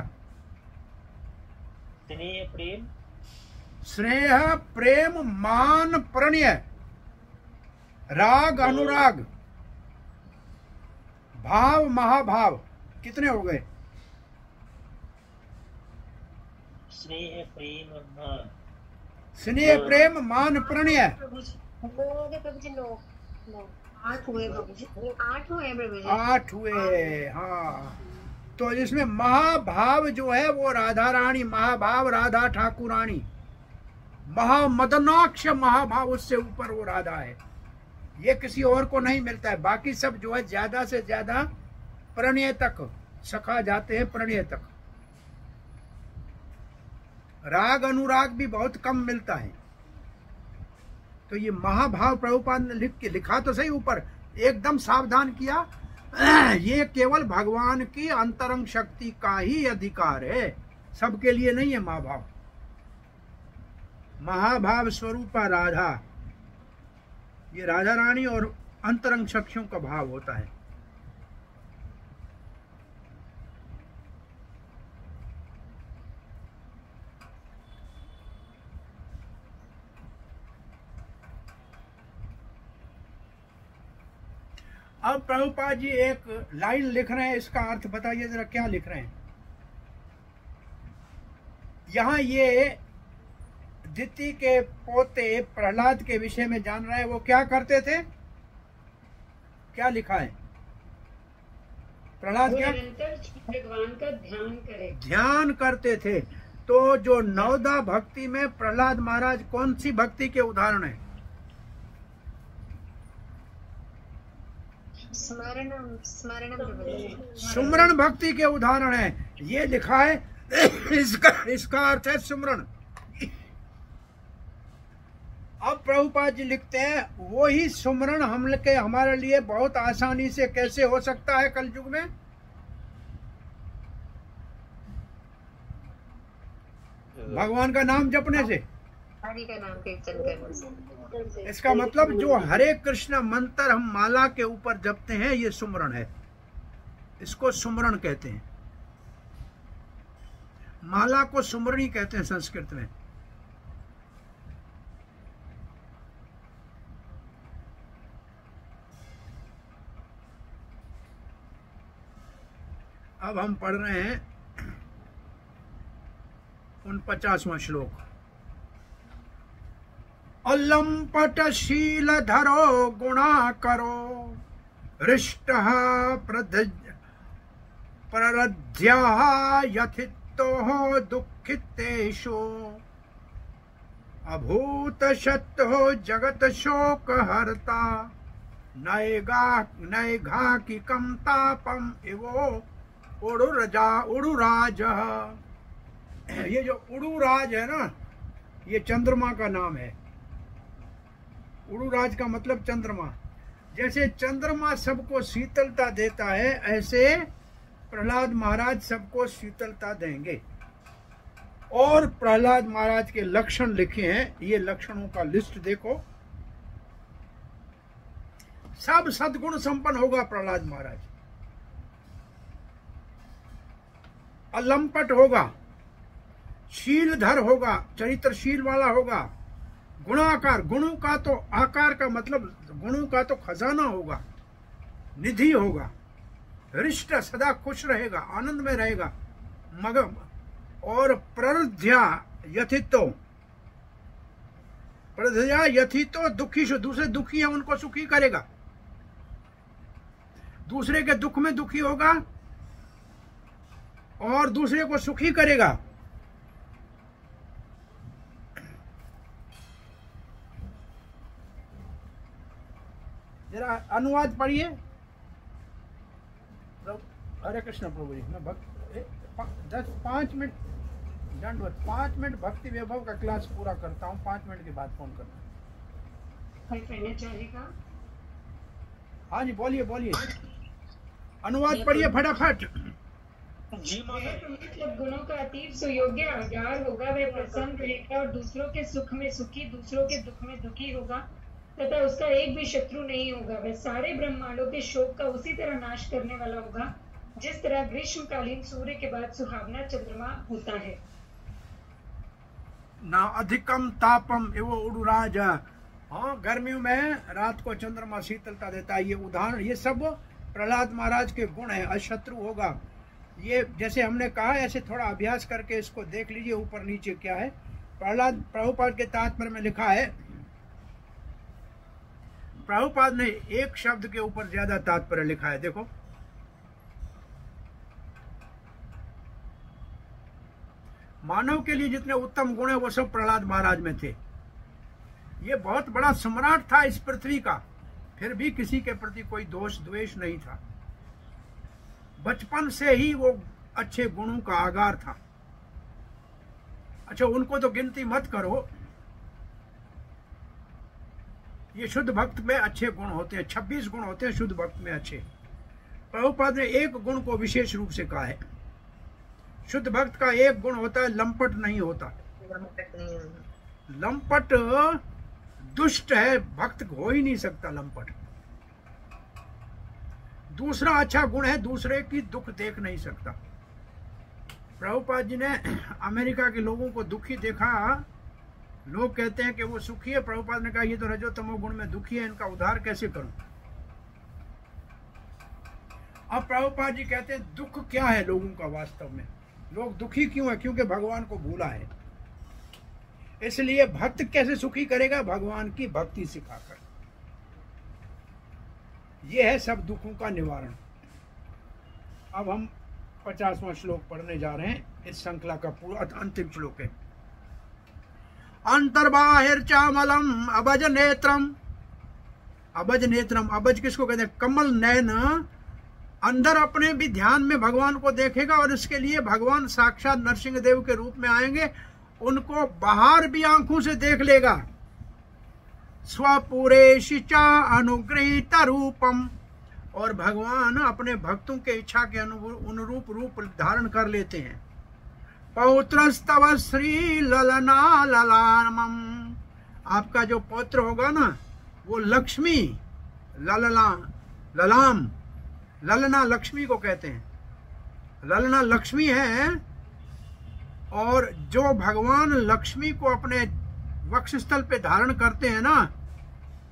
स्नेह प्रेम, स्नेह प्रेम मान प्रणय राग अनुराग भाव महाभाव, कितने हो गए? स्नेह प्रेम मान, स्नेह प्रेम मान प्रणय, प्रभु जी 9 8 हुए प्रभु जी, 8 हुए प्रभु जी, 8 हुए। हाँ, तो इसमें महाभाव जो है वो राधा रानी, महाभाव राधा ठाकुरानी, महामदनाक्ष महाभाव, उससे ऊपर वो राधा है। ये किसी और को नहीं मिलता है। बाकी सब जो है ज्यादा से ज्यादा प्रणय तक सखा जाते हैं, प्रणय तक। राग अनुराग भी बहुत कम मिलता है। तो ये महाभाव प्रभुपाद ने लिखा तो सही ऊपर, एकदम सावधान किया, ये केवल भगवान की अंतरंग शक्ति का ही अधिकार है, सबके लिए नहीं है महाभाव। महाभाव स्वरूपा राधा, ये राधा रानी और अंतरंग शक्तियों का भाव होता है। अब प्रभुपाद जी एक लाइन लिख रहे हैं, इसका अर्थ बताइए जरा, क्या लिख रहे हैं? यहां ये दिति के पोते प्रहलाद के विषय में जान रहे हैं। वो क्या करते थे? क्या लिखा है? प्रहलाद क्या भगवान का ध्यान करे, ध्यान करते थे। तो जो नवदा भक्ति में प्रहलाद महाराज कौन सी भक्ति के उदाहरण है? सुमरण भक्ति के उदाहरण है। ये लिखा है, इसका अर्थ है सुमरण। अब प्रभुपाद जी लिखते हैं, वो ही सुमरण हमारे लिए बहुत आसानी से कैसे हो सकता है कलयुग में? भगवान का नाम जपने से, हरि का नाम कीर्तन करने से। इसका मतलब जो हरे कृष्ण मंत्र हम माला के ऊपर जपते हैं, ये सुमरण है। इसको सुमरण कहते हैं। माला को सुमरणी कहते हैं संस्कृत में। अब हम पढ़ रहे हैं 49वां श्लोक। अलंपट शील धरो गुणा करो, हृष्ट प्ररध्या यथितो दुखितेषु, अभूत शत्रो जगत शोक हरता, नैघा की कम तापम इवो उड़ुराज। ये जो उड़ुराज है ना, ये चंद्रमा का नाम है। उड़ुराज का मतलब चंद्रमा। जैसे चंद्रमा सबको शीतलता देता है, ऐसे प्रहलाद महाराज सबको शीतलता देंगे। और प्रहलाद महाराज के लक्षण लिखे हैं, ये लक्षणों का लिस्ट देखो। सब सद्गुण संपन्न होगा प्रहलाद महाराज। अलंपट होगा, शीलधर होगा, चरित्रशील वाला होगा। गुणाकार, गुणों का तो आकार का मतलब गुणों का तो खजाना होगा, निधि होगा। हृष्ट, सदा खुश रहेगा, आनंद में रहेगा। मगम और प्ररध्या यथितो, प्ररध्या यथितो दुखी, दूसरे दुखी है उनको सुखी करेगा, दूसरे के दुख में दुखी होगा और दूसरे को सुखी करेगा। जरा अनुवाद पढ़िए। हरे कृष्ण प्रभु जी, मैं 5 मिनट दंडवत, 5 मिनट भक्ति वैभव का क्लास पूरा करता हूँ, 5 मिनट के बाद फोन करना। कोई कहना चाहेगा? हाँ जी, बोलिए बोलिए, अनुवाद पढ़िए फटाफट। जी माता। मतलब गुणों का अतीत सुयोग्य आधार होगा, वह प्रसन्न रहेगा और दूसरों के सुख में सुखी, दूसरों के दुख में दुखी होगा तथा उसका एक भी शत्रु नहीं होगा। वह सारे ब्रह्मांडों के शोक का उसी तरह नाश करने वाला होगा जिस तरह ग्रीष्मकालीन सूर्य के बाद सुहावना चंद्रमा होता है। ना अधिकम तापम एवं उड़ुराज। हाँ, गर्मियों में रात को चंद्रमा शीतलता देता है। ये उदाहरण, ये सब प्रहलाद महाराज के गुण है। अशत्रु होगा, ये जैसे हमने कहा, ऐसे थोड़ा अभ्यास करके इसको देख लीजिए ऊपर नीचे क्या है। प्रभुपाद के तात्पर्य में लिखा है, प्रभुपाद ने एक शब्द के ऊपर ज्यादा तात्पर्य लिखा है। देखो, मानव के लिए जितने उत्तम गुण है वो सब प्रहलाद महाराज में थे। ये बहुत बड़ा सम्राट था इस पृथ्वी का, फिर भी किसी के प्रति कोई दोष द्वेष नहीं था। बचपन से ही वो अच्छे गुणों का आगार था। अच्छा, उनको तो गिनती मत करो, ये शुद्ध भक्त में अच्छे गुण होते हैं। 26 गुण होते हैं शुद्ध भक्त में अच्छे। प्रभुपाद ने एक गुण को विशेष रूप से कहा है। शुद्ध भक्त का एक गुण होता है, लंपट नहीं होता। लंपट दुष्ट है, भक्त हो ही नहीं सकता लंपट। दूसरा अच्छा गुण है, दूसरे की दुख देख नहीं सकता। प्रभुपाद जी ने अमेरिका के लोगों को दुखी देखा। लोग कहते हैं कि वो सुखी है। प्रभुपाद ने कहा, ये तो रजो तमो गुण में दुखी है, इनका उद्धार कैसे करूं। अब प्रभुपाद जी कहते हैं, दुख क्या है लोगों का वास्तव में, लोग दुखी क्यों है? क्योंकि भगवान को भूला है। इसलिए भक्त कैसे सुखी करेगा? भगवान की भक्ति सिखाकर। यह है सब दुखों का निवारण। अब हम 50वां श्लोक पढ़ने जा रहे हैं। इस श्रृंखला का पूरा अंतिम श्लोक है। अंतर्बाहिर्चामलम अबज नेत्रम। अबज नेत्रम, अबज किसको कहते हैं? कमल नयन। अंदर अपने भी ध्यान में भगवान को देखेगा और इसके लिए भगवान साक्षात नरसिंह देव के रूप में आएंगे। उनको बाहर भी आंखों से देख लेगा। स्वपुरेशिचा अनुग्रहित रूपम, और भगवान अपने भक्तों के इच्छा के अनुरूप रूप धारण कर लेते हैं। पौत्रस्तव श्री ललना ललामम, आपका जो पौत्र होगा ना वो लक्ष्मी, ललाम, ललना लक्ष्मी को कहते हैं। ललना लक्ष्मी है, और जो भगवान लक्ष्मी को अपने वक्षस्थल पे धारण करते हैं ना,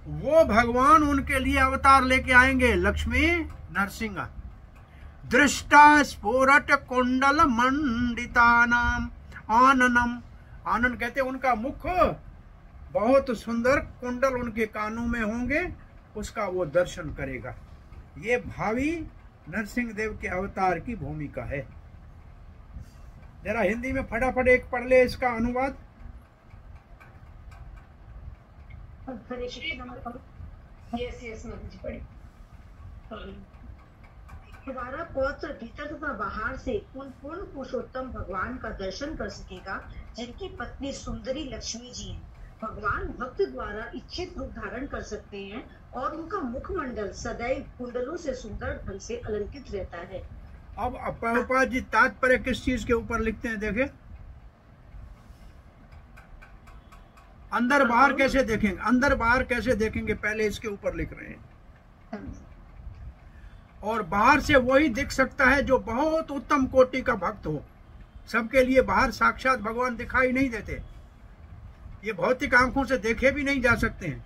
वो भगवान उनके लिए अवतार लेके आएंगे। लक्ष्मी नरसिंह। दृष्टा स्फुरट कुंडल मंडिता नाम आननम। आनंद कहते हैं उनका मुख बहुत सुंदर, कुंडल उनके कानों में होंगे, उसका वो दर्शन करेगा। ये भावी नरसिंह देव के अवतार की भूमिका है। जरा हिंदी में फटाफट एक पढ़ ले इसका अनुवाद। हमारा पौत्र भीतर तथा बाहर से उन पूर्ण पुरुषोत्तम भगवान का दर्शन कर सकेगा जिनकी पत्नी सुंदरी लक्ष्मी जी हैं। भगवान भक्त द्वारा इच्छित रूप धारण कर सकते हैं और उनका मुखमंडल सदैव कुंडलों से सुंदर ढंग से अलंकृत रहता है। अब प्रभुपाद जी तात्पर्य किस चीज के ऊपर लिखते हैं? देखे, अंदर बाहर कैसे देखेंगे, अंदर बाहर कैसे देखेंगे, पहले इसके ऊपर लिख रहे हैं। और बाहर से वही दिख सकता है जो बहुत उत्तम कोटि का भक्त हो, सबके लिए बाहर साक्षात भगवान दिखाई नहीं देते, ये भौतिक आंखों से देखे भी नहीं जा सकते हैं।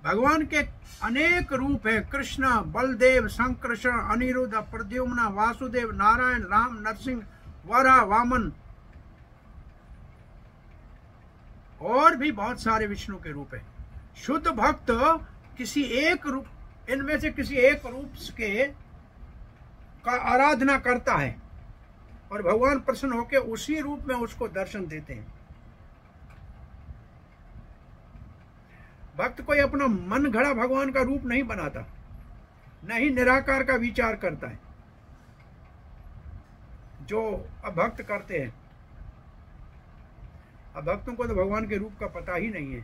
भगवान के अनेक रूप हैं, कृष्ण, बलदेव, संकृष्ण, अनिरुद्ध, प्रद्युम्न, वासुदेव, नारायण, राम, नरसिंह, वराह, वामन और भी बहुत सारे विष्णु के रूप हैं। शुद्ध भक्त किसी एक रूप, इनमें से किसी एक रूप के का आराधना करता है और भगवान प्रसन्न होकर उसी रूप में उसको दर्शन देते हैं। भक्त कोई अपना मन घड़ा भगवान का रूप नहीं बनाता, न ही निराकार का विचार करता है जो अभक्त करते हैं। अभक्तों को तो भगवान के रूप का पता ही नहीं है।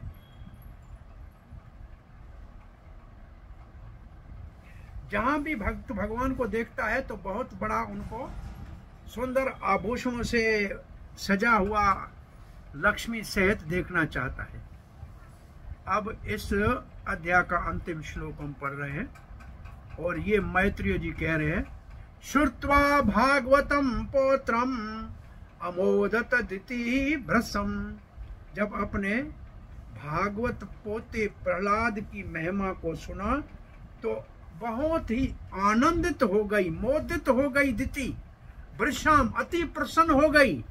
जहां भी भक्त भगवान को देखता है तो बहुत बड़ा उनको सुंदर आभूषणों से सजा हुआ लक्ष्मी सहित देखना चाहता है। अब इस अध्याय का अंतिम श्लोक हम पढ़ रहे हैं और ये मैत्रेय जी कह रहे हैं, श्रुत्वा भागवतम पौत्रम अमोदत दिति भ्रसम। जब अपने भागवत पोते प्रहलाद की महिमा को सुना तो बहुत ही आनंदित हो गई, मोदित हो गई दिति, वृषाम अति प्रसन्न हो गई।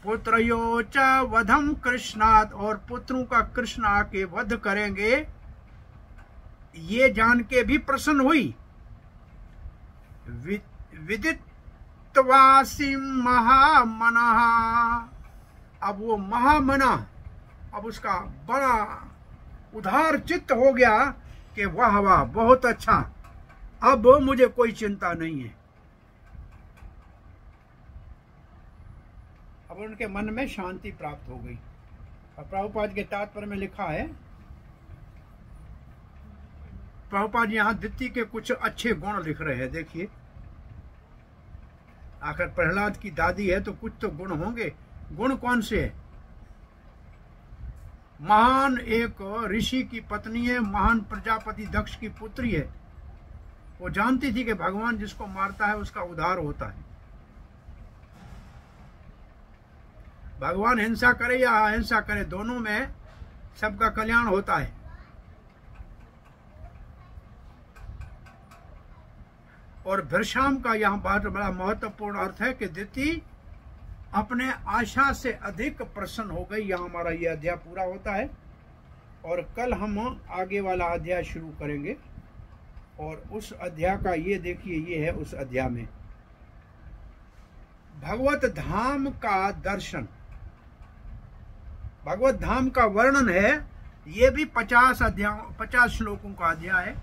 पुत्रयो च वधम कृष्णात्, और पुत्रों का कृष्ण आके वध करेंगे ये जान के भी प्रसन्न हुई। विदित्वासी महामना, अब वो महामना, अब उसका बड़ा उदार चित्त हो गया कि वाह वाह बहुत अच्छा, अब मुझे कोई चिंता नहीं है। अब उनके मन में शांति प्राप्त हो गई। और प्रभुपाद के तात्पर्य में लिखा है, प्रभुपाद यहाँ दिति के कुछ अच्छे गुण लिख रहे हैं। देखिए, आखिर प्रहलाद की दादी है तो कुछ तो गुण होंगे। गुण कौन से है? महान एक ऋषि की पत्नी है, महान प्रजापति दक्ष की पुत्री है। वो जानती थी कि भगवान जिसको मारता है उसका उद्धार होता है। भगवान हिंसा करे या अहिंसा करे, दोनों में सबका कल्याण होता है। और भृशाम का यहाँ बहुत बड़ा महत्वपूर्ण अर्थ है कि दिति अपने आशा से अधिक प्रसन्न हो गई। यहाँ हमारा ये अध्याय पूरा होता है और कल हम आगे वाला अध्याय शुरू करेंगे। और उस अध्याय का ये देखिए, ये है उस अध्याय में भगवत धाम का दर्शन, भगवत धाम का वर्णन है। ये भी 50 श्लोकों का अध्याय है।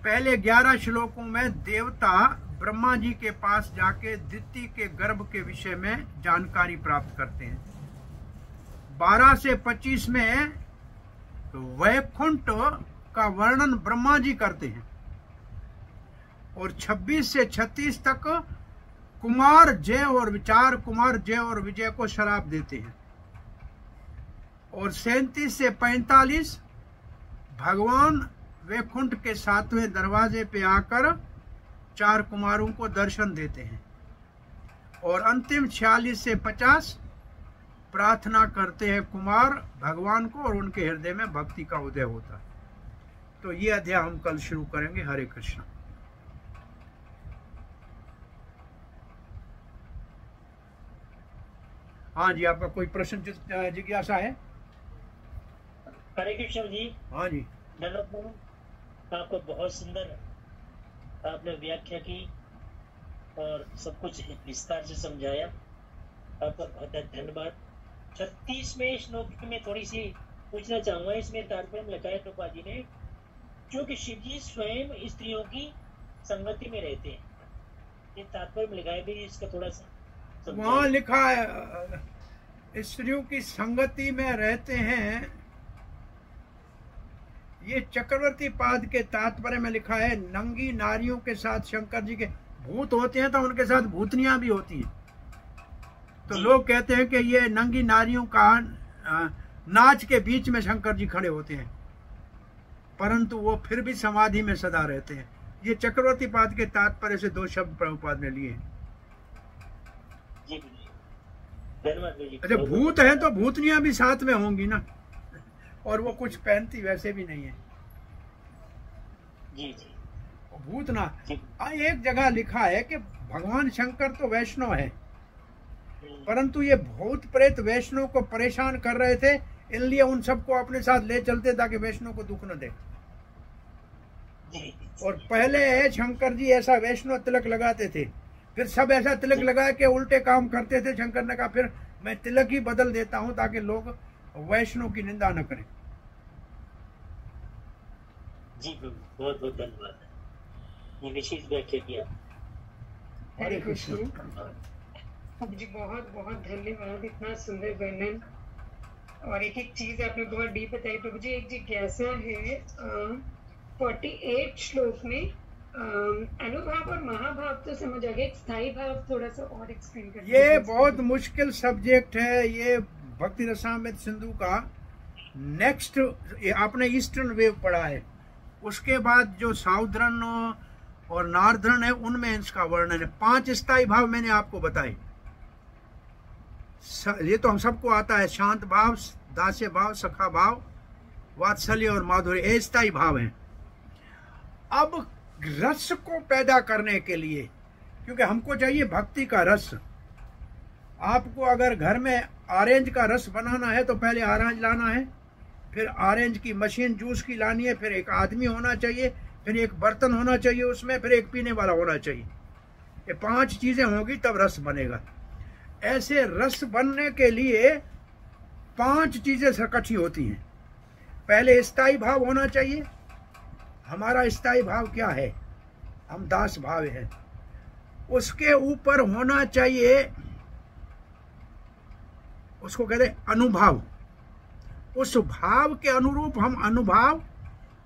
पहले 11 श्लोकों में देवता ब्रह्मा जी के पास जाके दिति के गर्भ के विषय में जानकारी प्राप्त करते हैं। 12 से 25 में वैकुंठ का वर्णन ब्रह्मा जी करते हैं और 26 से 36 तक कुमार जय और विजय को शराप देते हैं। और 37 से 45 भगवान वैकुंठ के 7वें दरवाजे पे आकर 4 कुमारों को दर्शन देते हैं। और अंतिम 46 से 50 प्रार्थना करते हैं कुमार भगवान को और उनके हृदय में भक्ति का उदय होता है। तो ये अध्याय हम कल शुरू करेंगे। हरे कृष्ण। हाँ जी, आपका कोई प्रश्न जिज्ञासा है? हरे कृष्ण जी। हाँ जी, धन्यवाद। आपको बहुत सुंदर आपने व्याख्या की और सब कुछ विस्तार से समझाया। आपका बहुत धन्यवाद। 36वें श्लोक में थोड़ी सी पूछना चाहूंगा। इसमें तात्पर्य में लिखा है प्रभुपा जी ने, क्योंकि शिव जी स्वयं स्त्रियों की संगति में रहते हैं। ये तात्पर्य में लिखा है भी, इसका थोड़ा सा वहाँ लिखा है स्त्रियों की संगति में रहते हैं। ये चक्रवर्ती पाद के तात्पर्य में लिखा है, नंगी नारियों के साथ शंकर जी के भूत होते हैं तो उनके साथ भूतनियां भी होती हैं। तो लोग कहते हैं कि ये नंगी नारियों का नाच के बीच में शंकर जी खड़े होते हैं, परंतु वो फिर भी समाधि में सदा रहते हैं। ये चक्रवर्ती पाद के तात्पर्य से 2 शब्द प्रभुपाद ने लिए। अच्छा, भूत है तो भूतनियां भी साथ में होंगी ना, और वो कुछ पहनती वैसे भी नहीं है। जी जी, भूत ना। एक जगह लिखा है कि भगवान शंकर तो वैष्णव है, परंतु ये भूत प्रेत वैष्णव को परेशान कर रहे थे, इसलिए उन सबको अपने साथ ले चलते ताकि वैष्णव को दुख न दे। और पहले शंकर जी ऐसा वैष्णव तिलक लगाते थे, फिर सब ऐसा तिलक लगा के उल्टे काम करते थे। शंकर ने कहा फिर मैं तिलक ही बदल देता हूं ताकि लोग वैष्णव की निंदा न करें। जी बहुत बहुत धन्यवाद, ये विशेष व्याख्या किया। हरे कृष्ण जी, बहुत बहुत धन्यवाद, इतना सुंदर वर्णन और एक एक चीज आपने बहुत डीप बताई। प्रभु जी, एक जिज्ञासा है, 48 श्लोक में अनुभाव और महाभाव तो समझ आ गया, एक स्थायी भाव थोड़ा सा और एक्सप्लेन करिए। ये बहुत मुश्किल सब्जेक्ट है, ये भक्ति रसामृत सिंधु का नेक्स्ट। आपने ईस्टर्न वेव पढ़ा है, उसके बाद जो साउदर्न और नॉर्दर्न है उनमें इसका वर्णन है। 5 स्थायी भाव मैंने आपको बताए, ये तो हम सबको आता है। शांत भाव, दास्य भाव, सखा भाव, वात्सल्य और माधुर्य, ये स्थायी भाव हैं। अब रस को पैदा करने के लिए, क्योंकि हमको चाहिए भक्ति का रस। आपको अगर घर में ऑरेंज का रस बनाना है तो पहले ऑरेंज लाना है, फिर ऑरेंज की मशीन जूस की लानी है, फिर एक आदमी होना चाहिए, फिर एक बर्तन होना चाहिए उसमें, फिर एक पीने वाला होना चाहिए। ये 5 चीजें होंगी तब रस बनेगा। ऐसे रस बनने के लिए 5 चीजें इकट्ठी होती हैं। पहले स्थायी भाव होना चाहिए। हमारा स्थायी भाव क्या है? हम दास भाव है। उसके ऊपर होना चाहिए, उसको कहते हैं अनुभाव। उस भाव के अनुरूप हम अनुभाव,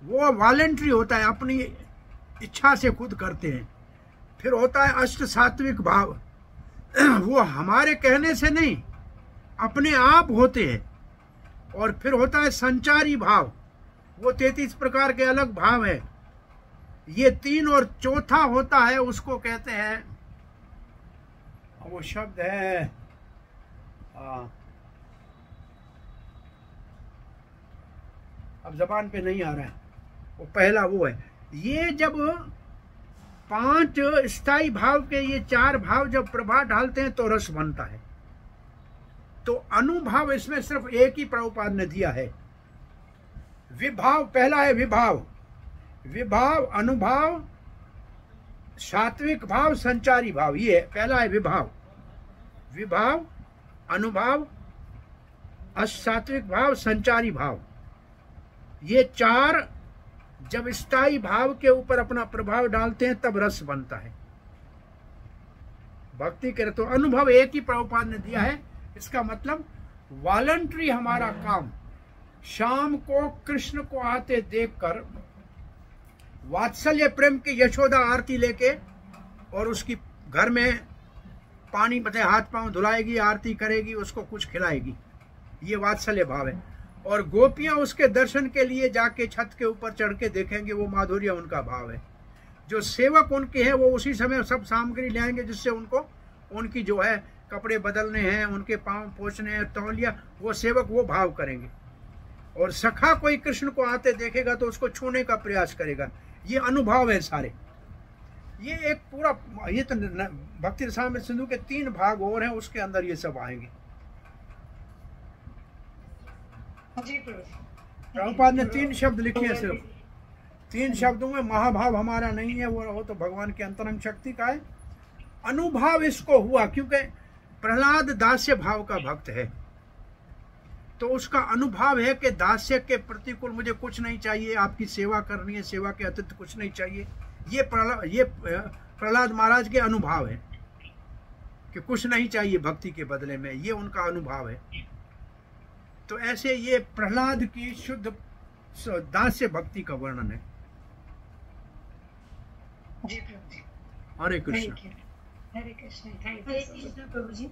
वो वॉलेंट्री होता है, अपनी इच्छा से खुद करते हैं। फिर होता है अष्ट सात्विक भाव, वो हमारे कहने से नहीं, अपने आप होते हैं। और फिर होता है संचारी भाव, वो 33 प्रकार के अलग भाव है। ये 3, और चौथा होता है, उसको कहते हैं, वो शब्द है अब जबान पे नहीं आ रहा है, वो पहला वो है। ये जब 5 स्थायी भाव के ये 4 भाव जब प्रभाव डालते हैं तो रस बनता है। तो अनुभाव इसमें सिर्फ एक ही प्रभुपाद ने दिया है। विभाव पहला है, विभाव, विभाव, अनुभाव, सात्विक भाव, संचारी भाव, ये पहला है विभाव। विभाव, अनुभाव, असात्विक भाव, संचारी भाव, ये 4 जब स्थायी भाव के ऊपर अपना प्रभाव डालते हैं तब रस बनता है। भक्ति करे तो अनुभव एक ही प्रभुपाद ने दिया है। इसका मतलब वॉलंटरी हमारा काम। शाम को कृष्ण को आते देखकर वात्सल्य प्रेम की यशोदा आरती लेके, और उसकी घर में पानी बते हाथ पांव धुलाएगी, आरती करेगी, उसको कुछ खिलाएगी, ये वात्सल्य भाव है। और गोपियां उसके दर्शन के लिए जाके छत के ऊपर चढ़ के देखेंगे, वो माधुर्य उनका भाव है। जो सेवक उनके हैं वो उसी समय सब सामग्री लाएंगे जिससे उनको उनकी जो है कपड़े बदलने हैं, उनके पांव पोंछने हैं, तौलिया, वो सेवक वो भाव करेंगे। और सखा कोई कृष्ण को आते देखेगा तो उसको छूने का प्रयास करेगा। ये अनुभव है सारे। ये एक पूरा, ये तो भक्ति रसामृत सिंधु के 3 भाग और हैं, उसके अंदर ये सब आएंगे। प्रभुपाद ने 3 शब्द लिखे हैं, सिर्फ 3 शब्दों में। महाभाव हमारा नहीं है, वो तो भगवान की अंतरंग शक्ति का है। अनुभाव इसको हुआ क्योंकि प्रहलाद दास्य भाव का भक्त है, तो उसका अनुभव है कि दास्य के प्रतिकूल मुझे कुछ नहीं चाहिए, आपकी सेवा करनी है, सेवा के अतिरिक्त कुछ नहीं चाहिए। ये प्रहलाद महाराज के अनुभव है कि कुछ नहीं चाहिए भक्ति के बदले में, ये उनका अनुभव है। तो ऐसे ये प्रहलाद की शुद्ध दास्य भक्ति का वर्णन है। जी प्रभु जी, हरे कृष्ण। हरे कृष्ण, थैंक यू प्रभु जी।